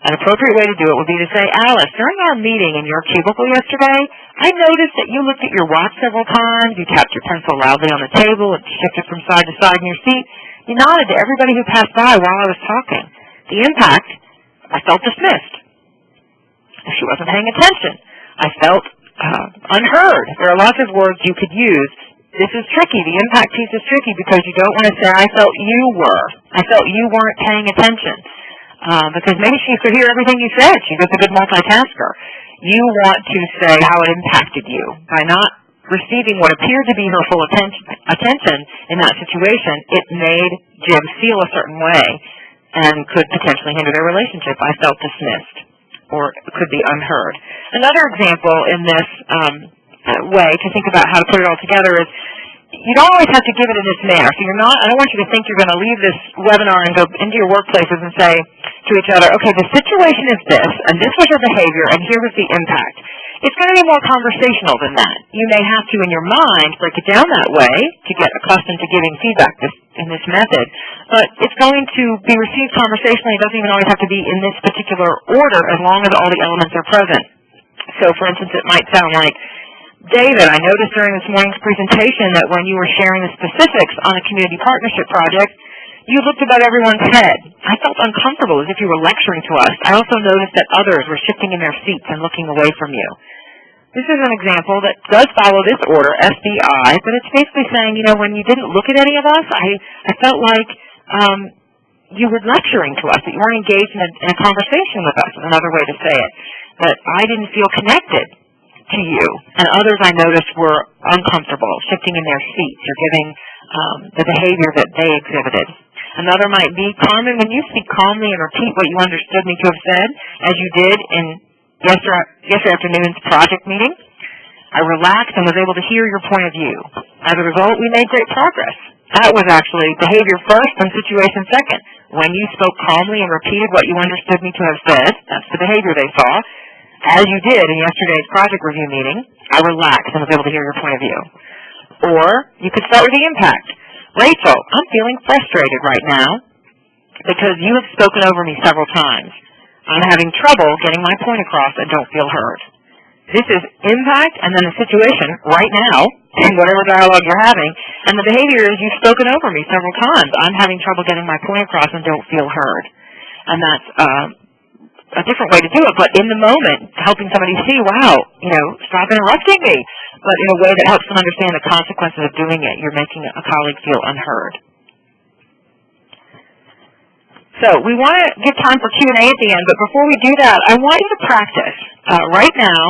an appropriate way to do it would be to say, Alice, during our meeting in your cubicle yesterday, I noticed that you looked at your watch several times, you tapped your pencil loudly on the table, and shifted from side to side in your seat. You nodded to everybody who passed by while I was talking. The impact, I felt dismissed. if she wasn't paying attention. I felt unheard. There are lots of words you could use. This is tricky. The impact piece is tricky because you don't want to say, I felt you were. I felt you weren't paying attention. Because maybe she could hear everything you said. She's just a good multitasker. You want to say how it impacted you. By not receiving what appeared to be her full attention in that situation, it made Jim feel a certain way and could potentially hinder their relationship. I felt dismissed, or it could be unheard. Another example in this way to think about how to put it all together is you don't always have to give it in this manner. So I don't want you to think you're going to leave this webinar and go into your workplaces and say to each other, okay, the situation is this, and this was your behavior, and here was the impact. It's going to be more conversational than that. You may have to, in your mind, break it down that way to get accustomed to giving feedback in this method, but it's going to be received conversationally. It doesn't even always have to be in this particular order as long as all the elements are present. So, for instance, it might sound like, David, I noticed during this morning's presentation that when you were sharing the specifics on a community partnership project, you looked above everyone's head. I felt uncomfortable as if you were lecturing to us. I also noticed that others were shifting in their seats and looking away from you. This is an example that does follow this order, SBI, but it's basically saying, when you didn't look at any of us, I felt like you were lecturing to us, that you weren't engaged in a conversation with us, is another way to say it. That I didn't feel connected to you, and others I noticed were uncomfortable, shifting in their seats or giving the behavior that they exhibited. Another might be, Carmen, when you speak calmly and repeat what you understood me to have said, as you did in yesterday afternoon's project meeting, I relaxed and was able to hear your point of view. As a result, we made great progress. That was actually behavior first and situation second. When you spoke calmly and repeated what you understood me to have said, that's the behavior they saw. As you did in yesterday's project review meeting, I relaxed and was able to hear your point of view. Or you could start with the impact. Rachel, I'm feeling frustrated right now because you have spoken over me several times. I'm having trouble getting my point across and don't feel heard. This is impact and then the situation right now in whatever dialogue you're having. And the behavior is you've spoken over me several times. I'm having trouble getting my point across and don't feel heard. And that's a different way to do it, but in the moment, helping somebody see, wow, stop interrupting me, but in a way that helps them understand the consequences of doing it. You're making a colleague feel unheard. So we want to give time for Q&A at the end, but before we do that, I want you to practice right now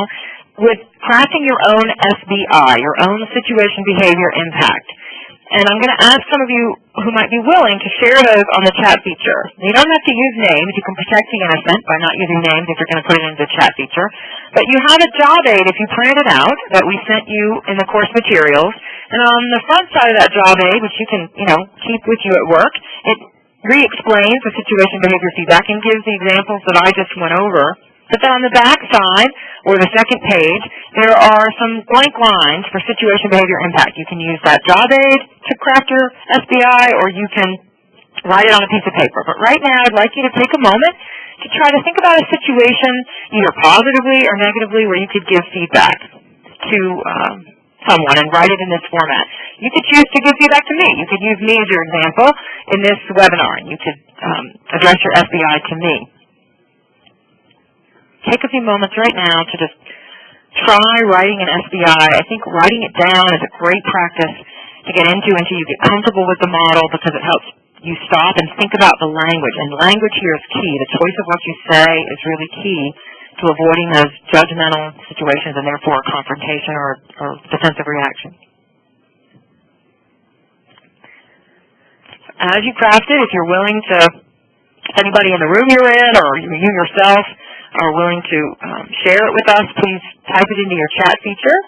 with crafting your own SBI, your own situation, behavior, impact. And I'm going to ask some of you who might be willing to share those on the chat feature. You don't have to use names. You can protect the innocent by not using names if you're going to put it into the chat feature. But you have a job aid if you printed it out that we sent you in the course materials. And on the front side of that job aid, which you can, keep with you at work, it re-explains the situation behavior feedback and gives the examples that I just went over. But then on the back side, or the second page, there are some blank lines for situation, behavior, impact. You can use that job aid to craft your SBI, or you can write it on a piece of paper. But right now, I'd like you to take a moment to try to think about a situation, either positively or negatively, where you could give feedback to someone and write it in this format. You could choose to give feedback to me. You could use me as your example in this webinar, and you could address your SBI to me. Take a few moments right now to just try writing an SBI. I think writing it down is a great practice to get into until you get comfortable with the model, because it helps you stop and think about the language. And language here is key. The choice of what you say is really key to avoiding those judgmental situations and therefore a confrontation or defensive reaction. As you craft it, if you're willing to, if anybody in the room you're in or you yourself are willing to share it with us, please type it into your chat feature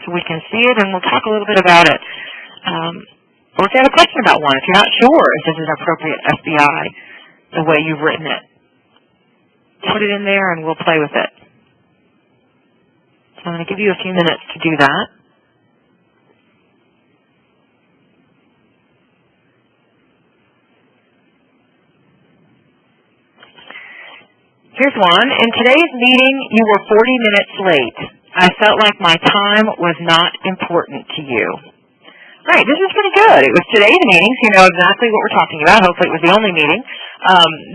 so we can see it, and we'll talk a little bit about it. Or if you have a question about one, if you're not sure if this is an appropriate SBI the way you've written it, put it in there and we'll play with it. So I'm going to give you a few minutes to do that. Here's one. In today's meeting, you were 40 minutes late. I felt like my time was not important to you. Great, this is pretty good. It was today's meeting, so you know exactly what we're talking about. Hopefully it was the only meeting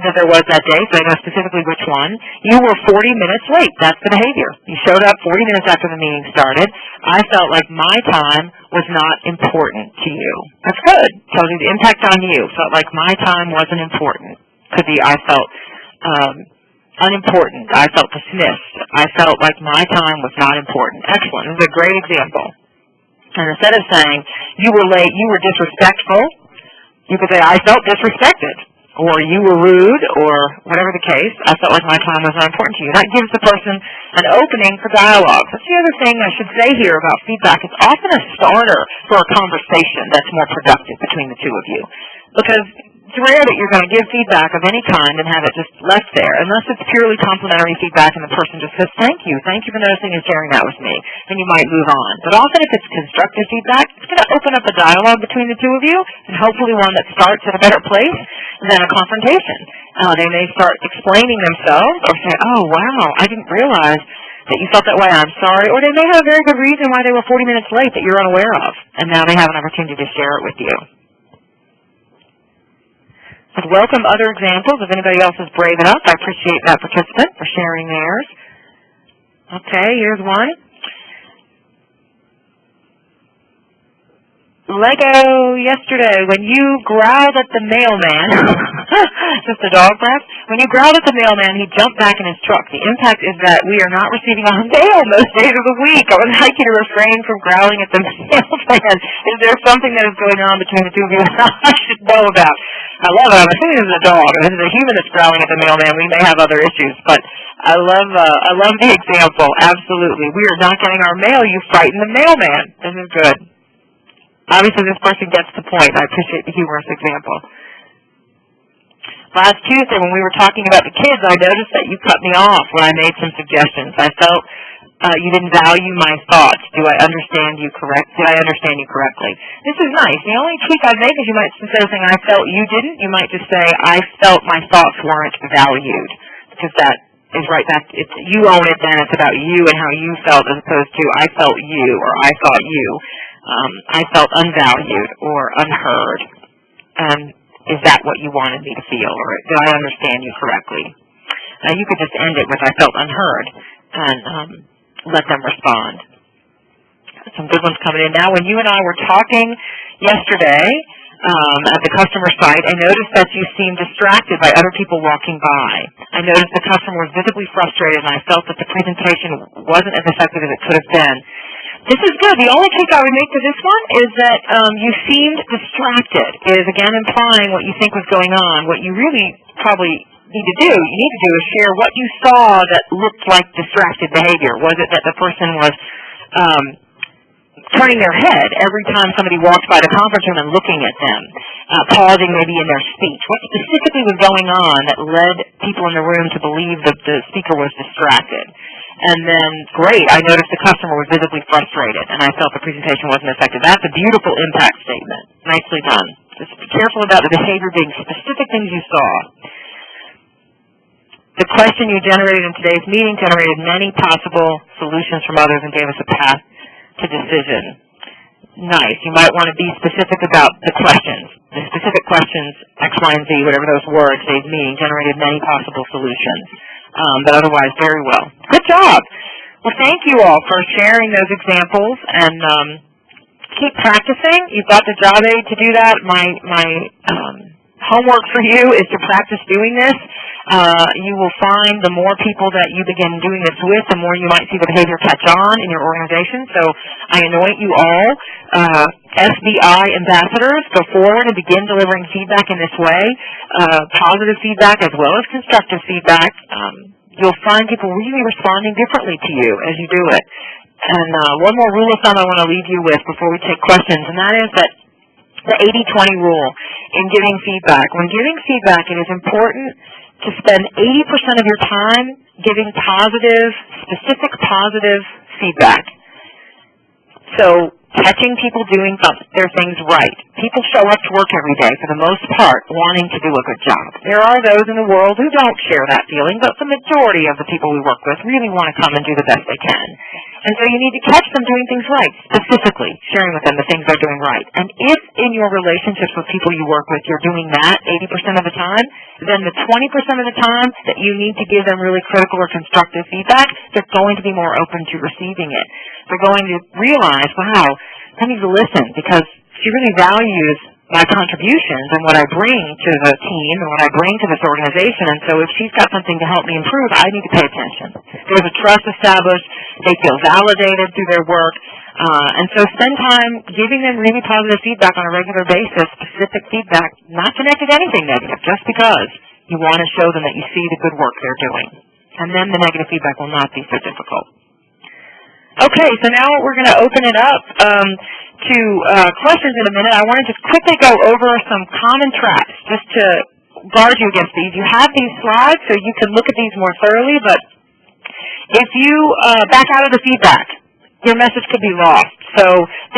that there was that day, so I know specifically which one. You were 40 minutes late. That's the behavior. You showed up 40 minutes after the meeting started. I felt like my time was not important to you. That's good. Tells you the impact on you. Felt like my time wasn't important. Could be I felt unimportant. I felt dismissed. I felt like my time was not important. Excellent. This is a great example. And instead of saying, you were late, you were disrespectful, you could say, I felt disrespected, or you were rude, or whatever the case. I felt like my time was not important to you. That gives the person an opening for dialogue. That's the other thing I should say here about feedback. It's often a starter for a conversation that's more productive between the two of you. Because it's rare that you're going to give feedback of any kind and have it just left there, unless it's purely complimentary feedback and the person just says, thank you for noticing and sharing that with me, then you might move on. But often if it's constructive feedback, it's going to open up a dialogue between the two of you, and hopefully one that starts at a better place than a confrontation. They may start explaining themselves or say, oh, wow, I didn't realize that you felt that way, I'm sorry. Or they may have a very good reason why they were 40 minutes late that you're unaware of, and now they have an opportunity to share it with you. I'd welcome other examples if anybody else is brave enough. I appreciate that participant for sharing theirs. Okay, here's one. Lego yesterday, when you growled at the mailman, just a dog perhaps, when you growled at the mailman, he jumped back in his truck. The impact is that we are not receiving our mail most days of the week. I would like you to refrain from growling at the mailman. Is there something that is going on between the two of you that I should know about? I love it. I'm assuming this is a dog. If this is a human that's growling at the mailman, we may have other issues, but I love the example. Absolutely. We are not getting our mail. You frighten the mailman. This is good. Obviously, this person gets the point. I appreciate the humorous example. Last Tuesday, when we were talking about the kids, I noticed that you cut me off when I made some suggestions. I felt you didn't value my thoughts. Did I understand you correctly? This is nice. The only tweak I'd make is you might, instead of saying I felt you didn't, you might just say I felt my thoughts weren't valued. Because that is right. You own it then. It's about you and how you felt as opposed to I felt you or I thought you. I felt unvalued or unheard. Is that what you wanted me to feel, or did I understand you correctly? You could just end it with I felt unheard and let them respond. Some good ones coming in now. When you and I were talking yesterday at the customer site, I noticed that you seemed distracted by other people walking by. I noticed the customer was visibly frustrated, and I felt that the presentation wasn't as effective as it could have been. This is good. The only tweak I would make to this one is that you seemed distracted. It is, again, implying what you think was going on. What you really probably need to do is share what you saw that looked like distracted behavior. Was it that the person was turning their head every time somebody walked by the conference room and looking at them, pausing maybe in their speech? What specifically was going on that led people in the room to believe that the speaker was distracted? And then, great, I noticed the customer was visibly frustrated, and I felt the presentation wasn't effective. That's a beautiful impact statement. Nicely done. Just be careful about the behavior being specific things you saw. The question you generated in today's meeting generated many possible solutions from others and gave us a path to decision. Nice. You might want to be specific about the questions. The specific questions, X, Y, and Z, whatever those were, today's meeting generated many possible solutions. But otherwise, very well. Good job. Well, thank you all for sharing those examples, and keep practicing. You've got the job aid to do that. My homework for you is to practice doing this. You will find the more people that you begin doing this with, the more you might see the behavior catch on in your organization. So I anoint you all SBI ambassadors. Go forward and begin delivering feedback in this way, positive feedback as well as constructive feedback. You'll find people really responding differently to you as you do it. And one more rule of thumb I want to leave you with before we take questions, and that is that the 80-20 rule in giving feedback. When giving feedback, it is important to spend 80% of your time giving positive, specific positive feedback. So catching people doing their things right. People show up to work every day, for the most part, wanting to do a good job. There are those in the world who don't share that feeling, but the majority of the people we work with really want to come and do the best they can. And so you need to catch them doing things right, specifically sharing with them the things they're doing right. And if in your relationships with people you work with you're doing that 80% of the time, then the 20% of the time that you need to give them really critical or constructive feedback, they're going to be more open to receiving it. They're going to realize, wow, I need to listen because she really values my contributions and what I bring to the team and what I bring to this organization. And so if she's got something to help me improve, I need to pay attention. There's a trust established. They feel validated through their work. And so spend time giving them really positive feedback on a regular basis, specific feedback, not connected to anything negative, just because you want to show them that you see the good work they're doing. And then the negative feedback will not be so difficult. Okay, so now we're going to open it up to questions in a minute. I want to just quickly go over some common traps just to guard you against these. You have these slides, so you can look at these more thoroughly, but if you back out of the feedback, your message could be lost. So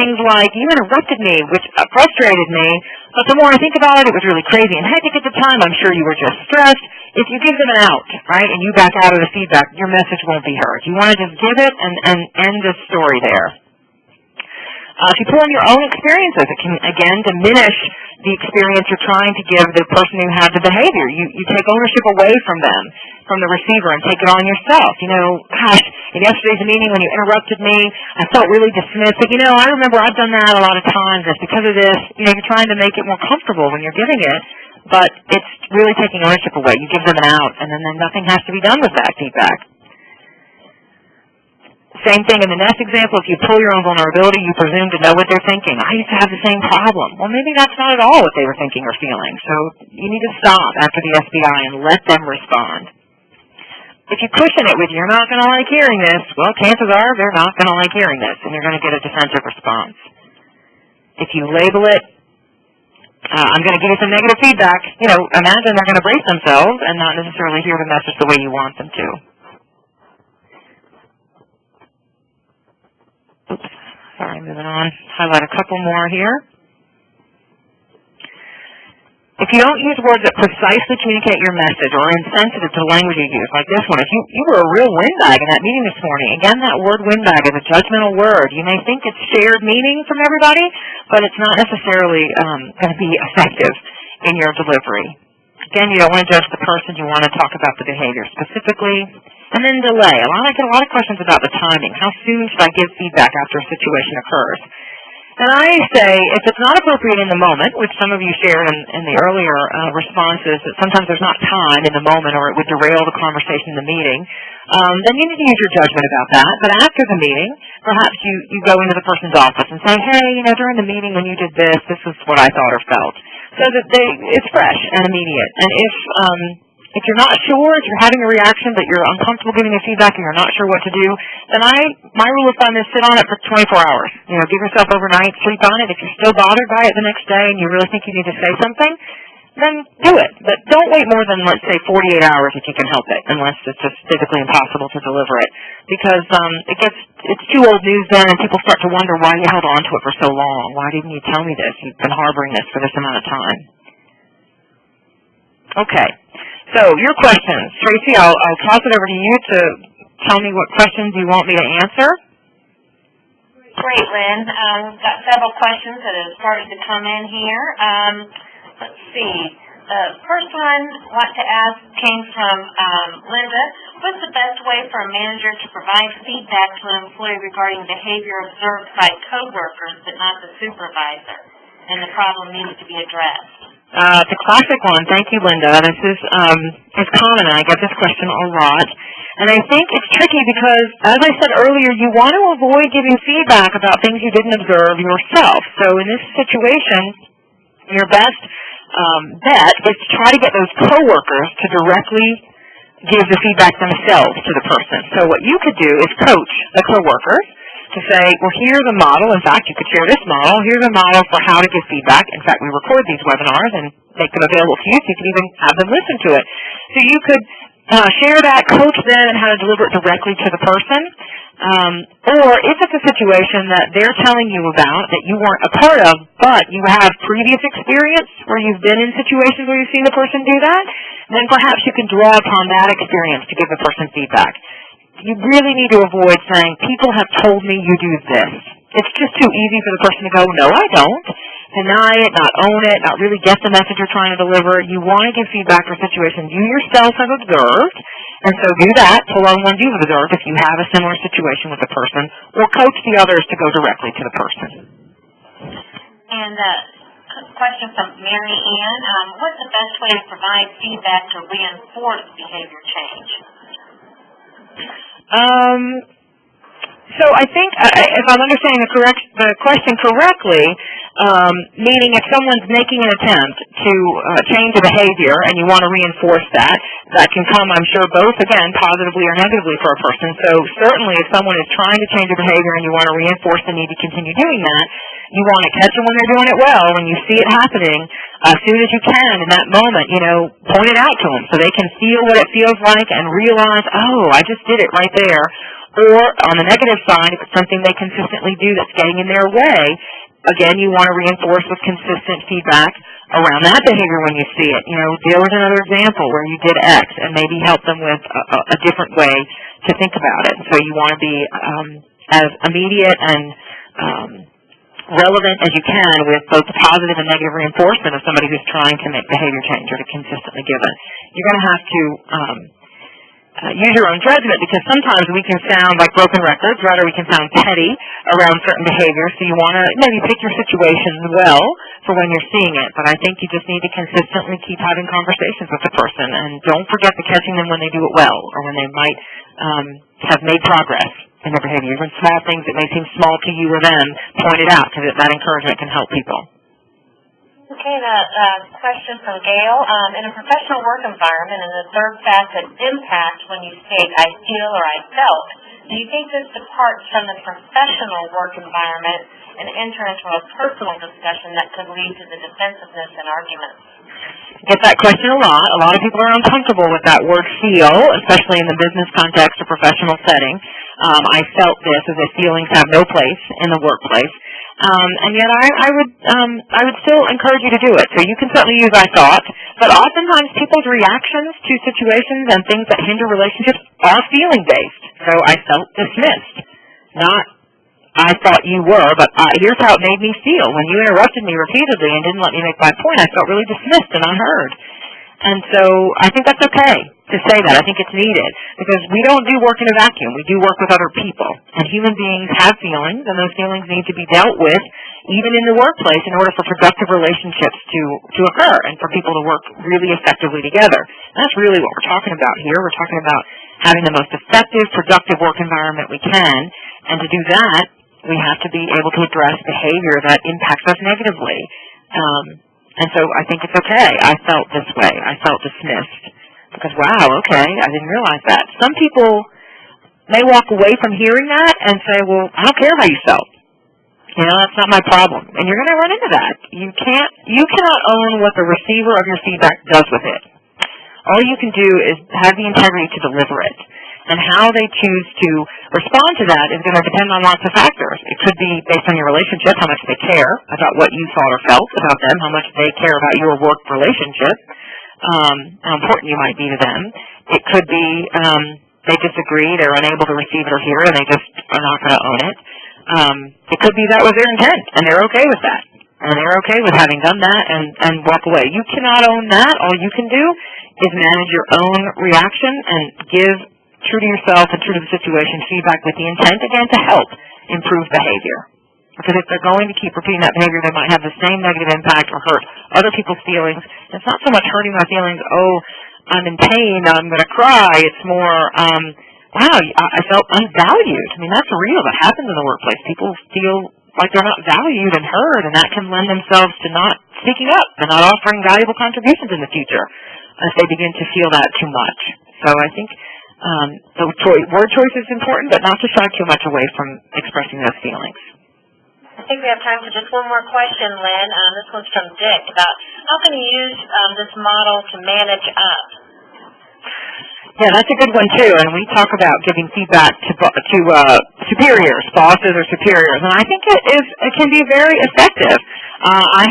things like, you interrupted me, which frustrated me, but the more I think about it, it was really crazy and hectic at the time. I'm sure you were just stressed. If you give them an out, right, and you back out of the feedback, your message won't be heard. You want to just give it and end the story there. If you pull on your own experiences, it can, again, diminish the experience you're trying to give the person who had the behavior. You take ownership away from them, from the receiver, and take it on yourself. You know, gosh, in yesterday's meeting when you interrupted me, I felt really dismissed. But, you know, I remember I've done that a lot of times. It's because of this. You know, you're trying to make it more comfortable when you're giving it, but it's really taking ownership away. You give them an out, and then nothing has to be done with that feedback. Same thing in the next example. If you pull your own vulnerability, you presume to know what they're thinking. I used to have the same problem. Well, maybe that's not at all what they were thinking or feeling. So you need to stop after the SBI and let them respond. If you cushion it with, you're not going to like hearing this, well, chances are they're not going to like hearing this, and you're going to get a defensive response. If you label it, I'm going to give you some negative feedback, you know, imagine they're going to brace themselves and not necessarily hear the message the way you want them to. Oops, sorry, moving on. Highlight a couple more here. If you don't use words that precisely communicate your message or are insensitive to the language you use, like this one, if you were a real windbag in that meeting this morning, again, that word windbag is a judgmental word. You may think it's shared meaning from everybody, but it's not necessarily going to be effective in your delivery. Again, you don't want to judge the person. You want to talk about the behavior specifically. And then delay. I get a lot of questions about the timing. How soon should I give feedback after a situation occurs? And I say, if it's not appropriate in the moment, which some of you shared in the earlier responses, that sometimes there's not time in the moment or it would derail the conversation in the meeting, then you need to use your judgment about that. But after the meeting, perhaps you go into the person's office and say, hey, you know, during the meeting when you did this is what I thought or felt. So that it's fresh and immediate. And if you're not sure, if you're having a reaction but you're uncomfortable giving the feedback and you're not sure what to do, then my rule of thumb is sit on it for 24 hours. You know, give yourself overnight, sleep on it. If you're still bothered by it the next day and you really think you need to say something, then do it. But don't wait more than, let's say, 48 hours if you can help it, unless it's just physically impossible to deliver it. Because it's too old news then and people start to wonder why you held on to it for so long. Why didn't you tell me this? You've been harboring this for this amount of time. Okay. So, your questions. Tracy, I'll toss it over to you to tell me what questions you want me to answer. Great, Lynn. Got several questions that have started to come in here. Let's see. The first one I want to ask came from Linda. What's the best way for a manager to provide feedback to an employee regarding behavior observed by coworkers but not the supervisor, and the problem needs to be addressed? It's a classic one. Thank you, Linda. This is common, and I get this question a lot. And I think it's tricky because, as I said earlier, you want to avoid giving feedback about things you didn't observe yourself. So in this situation, your best bet is to try to get those coworkers to directly give the feedback themselves to the person. So what you could do is coach the coworkers to say, well, here's a model. In fact, you could share this model. Here's a model for how to give feedback. In fact, we record these webinars and make them available to you, so you can even have them listen to it. So you could share that, coach them, and how to deliver it directly to the person. Or if it's a situation that they're telling you about that you weren't a part of, but you have previous experience where you've been in situations where you've seen the person do that, then perhaps you can draw upon that experience to give the person feedback. you really need to avoid saying, people have told me you do this. It's just too easy for the person to go, no, I don't. Deny it, not own it, not really get the message you're trying to deliver. You want to give feedback for situations you yourself have observed, and so do that to learn ones you've observed if you have a similar situation with the person, or coach the others to go directly to the person. And question from Mary Ann, what's the best way to provide feedback to reinforce behavior change? So I think, if I'm understanding the question correctly, meaning if someone's making an attempt to change a behavior and you want to reinforce that, that can come, I'm sure, both, again, positively or negatively for a person. So certainly if someone is trying to change a behavior and you want to reinforce the need to continue doing that, you want to catch them when they're doing it well, when you see it happening, as soon as you can in that moment, point it out to them so they can feel what it feels like and realize, oh, I just did it right there. Or on the negative side, if it's something they consistently do that's getting in their way, again, you want to reinforce with consistent feedback around that behavior when you see it. There was another example where you did X and maybe help them with a different way to think about it. So you want to be as immediate and relevant as you can with both the positive and negative reinforcement of somebody who's trying to make behavior change or to consistently give it. You're going to have to use your own judgment, because sometimes we can sound like broken records, right, or we can sound petty around certain behaviors, so you want to maybe pick your situations well for when you're seeing it, but I think you just need to consistently keep having conversations with the person, and don't forget to catching them when they do it well, or when they might have made progress in their behavior. Even small things that may seem small to you or them, point it out, because that encouragement can help people. Okay, question from Gail. In a professional work environment, and the third facet, impact, when you state I feel or I felt, do you think this departs from the professional work environment and enter into a personal discussion that could lead to the defensiveness in arguments? I get that question a lot. A lot of people are uncomfortable with that word feel, especially in the business context or professional setting. I felt this as if feelings have no place in the workplace. And yet I would still encourage you to do it. So you can certainly use I thought, but oftentimes people's reactions to situations and things that hinder relationships are feeling-based. So I felt dismissed, not I thought you were, but here's how it made me feel. When you interrupted me repeatedly and didn't let me make my point, I felt really dismissed and unheard. And so I think that's okay to say that. I think it's needed, because we don't do work in a vacuum. We do work with other people, and human beings have feelings, and those feelings need to be dealt with even in the workplace in order for productive relationships to occur and for people to work really effectively together. And that's really what we're talking about here. We're talking about having the most effective, productive work environment we can, and to do that, we have to be able to address behavior that impacts us negatively. And so I think it's okay. I felt this way. I felt dismissed. Because, wow, okay, I didn't realize that. Some people may walk away from hearing that and say, well, I don't care how you felt. That's not my problem. And you're going to run into that. You cannot own what the receiver of your feedback does with it. All you can do is have the integrity to deliver it. And how they choose to respond to that is going to depend on lots of factors. It could be based on your relationship, how much they care about what you thought or felt about them, how much they care about your work relationship, how important you might be to them. It could be they disagree, they're unable to receive it or hear it, and they just are not going to own it. It could be that was their intent, and they're okay with that. And they're okay with having done that and walk away. You cannot own that. All you can do is manage your own reaction and give true to yourself and true to the situation feedback with the intent, again, to help improve behavior. Because if they're going to keep repeating that behavior, they might have the same negative impact or hurt other people's feelings. It's not so much hurting my feelings, oh, I'm in pain, I'm going to cry. It's more, wow, I felt unvalued. I mean, that's real. That happens in the workplace. People feel like they're not valued and heard, and that can lend themselves to not speaking up and not offering valuable contributions in the future if they begin to feel that too much. So I think the word choice is important, but not to shy too much away from expressing those feelings. I think we have time for just one more question, Lynn. This one's from Dick about how can you use this model to manage up? Yeah, that's a good one, too. And we talk about giving feedback to superiors, bosses or superiors. And I think it can be very effective. I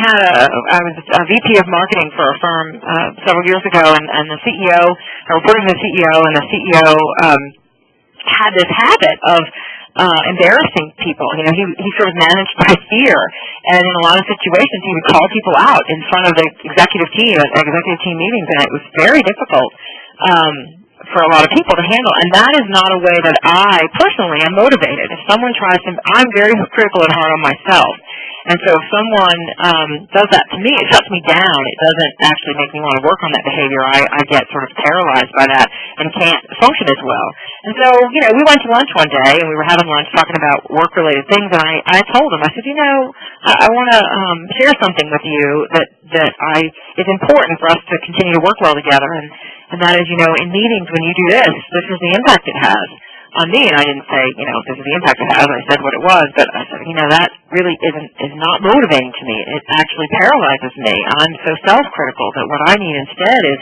was a VP of marketing for a firm several years ago, and the CEO, I reported to the CEO, and the CEO had this habit of embarrassing people. You know, he sort of managed by fear, and in a lot of situations he would call people out in front of the executive team at executive team meetings, and it was very difficult for a lot of people to handle, and that is not a way that I personally am motivated. If someone tries to, I'm very critical and hard on myself, and so if someone does that to me, it shuts me down. It doesn't actually make me want to work on that behavior. I get sort of paralyzed by that and can't function as well. And so, you know, we went to lunch one day, and we were having lunch talking about work-related things, and I told him, I said, you know, I want to share something with you that is important for us to continue to work well together, and that is, you know, in meetings when you do this is the impact it has on me. And I didn't say, you know, this is the impact it has. I said what it was, but I said, you know, that really is not motivating to me. It actually paralyzes me. I'm so self-critical that what I need instead is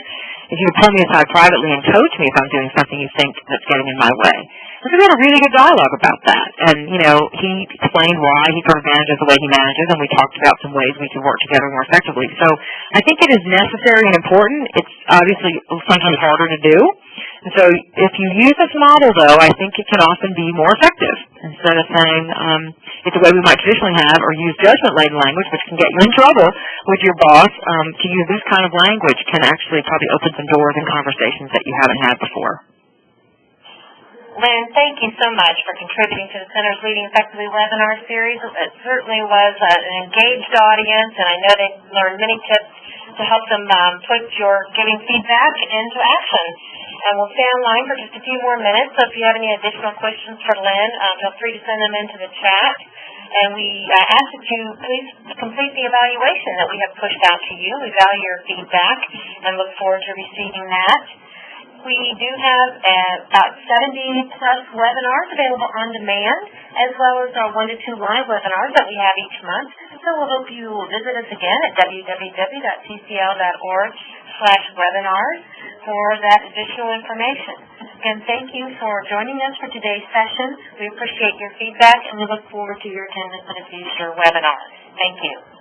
if you would pull me aside privately and coach me if I'm doing something you think that's getting in my way. And so we had a really good dialogue about that. And, you know, he explained why he sort of manages the way he manages, and we talked about some ways we can work together more effectively. So I think it is necessary and important. It's obviously sometimes harder to do. And so if you use this model, though, I think it can often be more effective. Instead of saying it's the way we might traditionally have or use judgment-laden language, which can get you in trouble with your boss, to use this kind of language can actually probably open some doors and conversations that you haven't had before. Lynn, thank you so much for contributing to the Center's Leading Effectively webinar series. It certainly was an engaged audience, and I know they learned many tips to help them put your giving feedback into action. And we'll stay online for just a few more minutes, so if you have any additional questions for Lynn, feel free to send them into the chat. And we ask that you please complete the evaluation that we have pushed out to you. We value your feedback and look forward to receiving that. We do have about 70-plus webinars available on demand, as well as our 1 to 2 live webinars that we have each month. So we'll hope you will visit us again at www.ccl.org/webinars for that additional information. Again, thank you for joining us for today's session. We appreciate your feedback, and we look forward to your attendance at a future webinar. Thank you.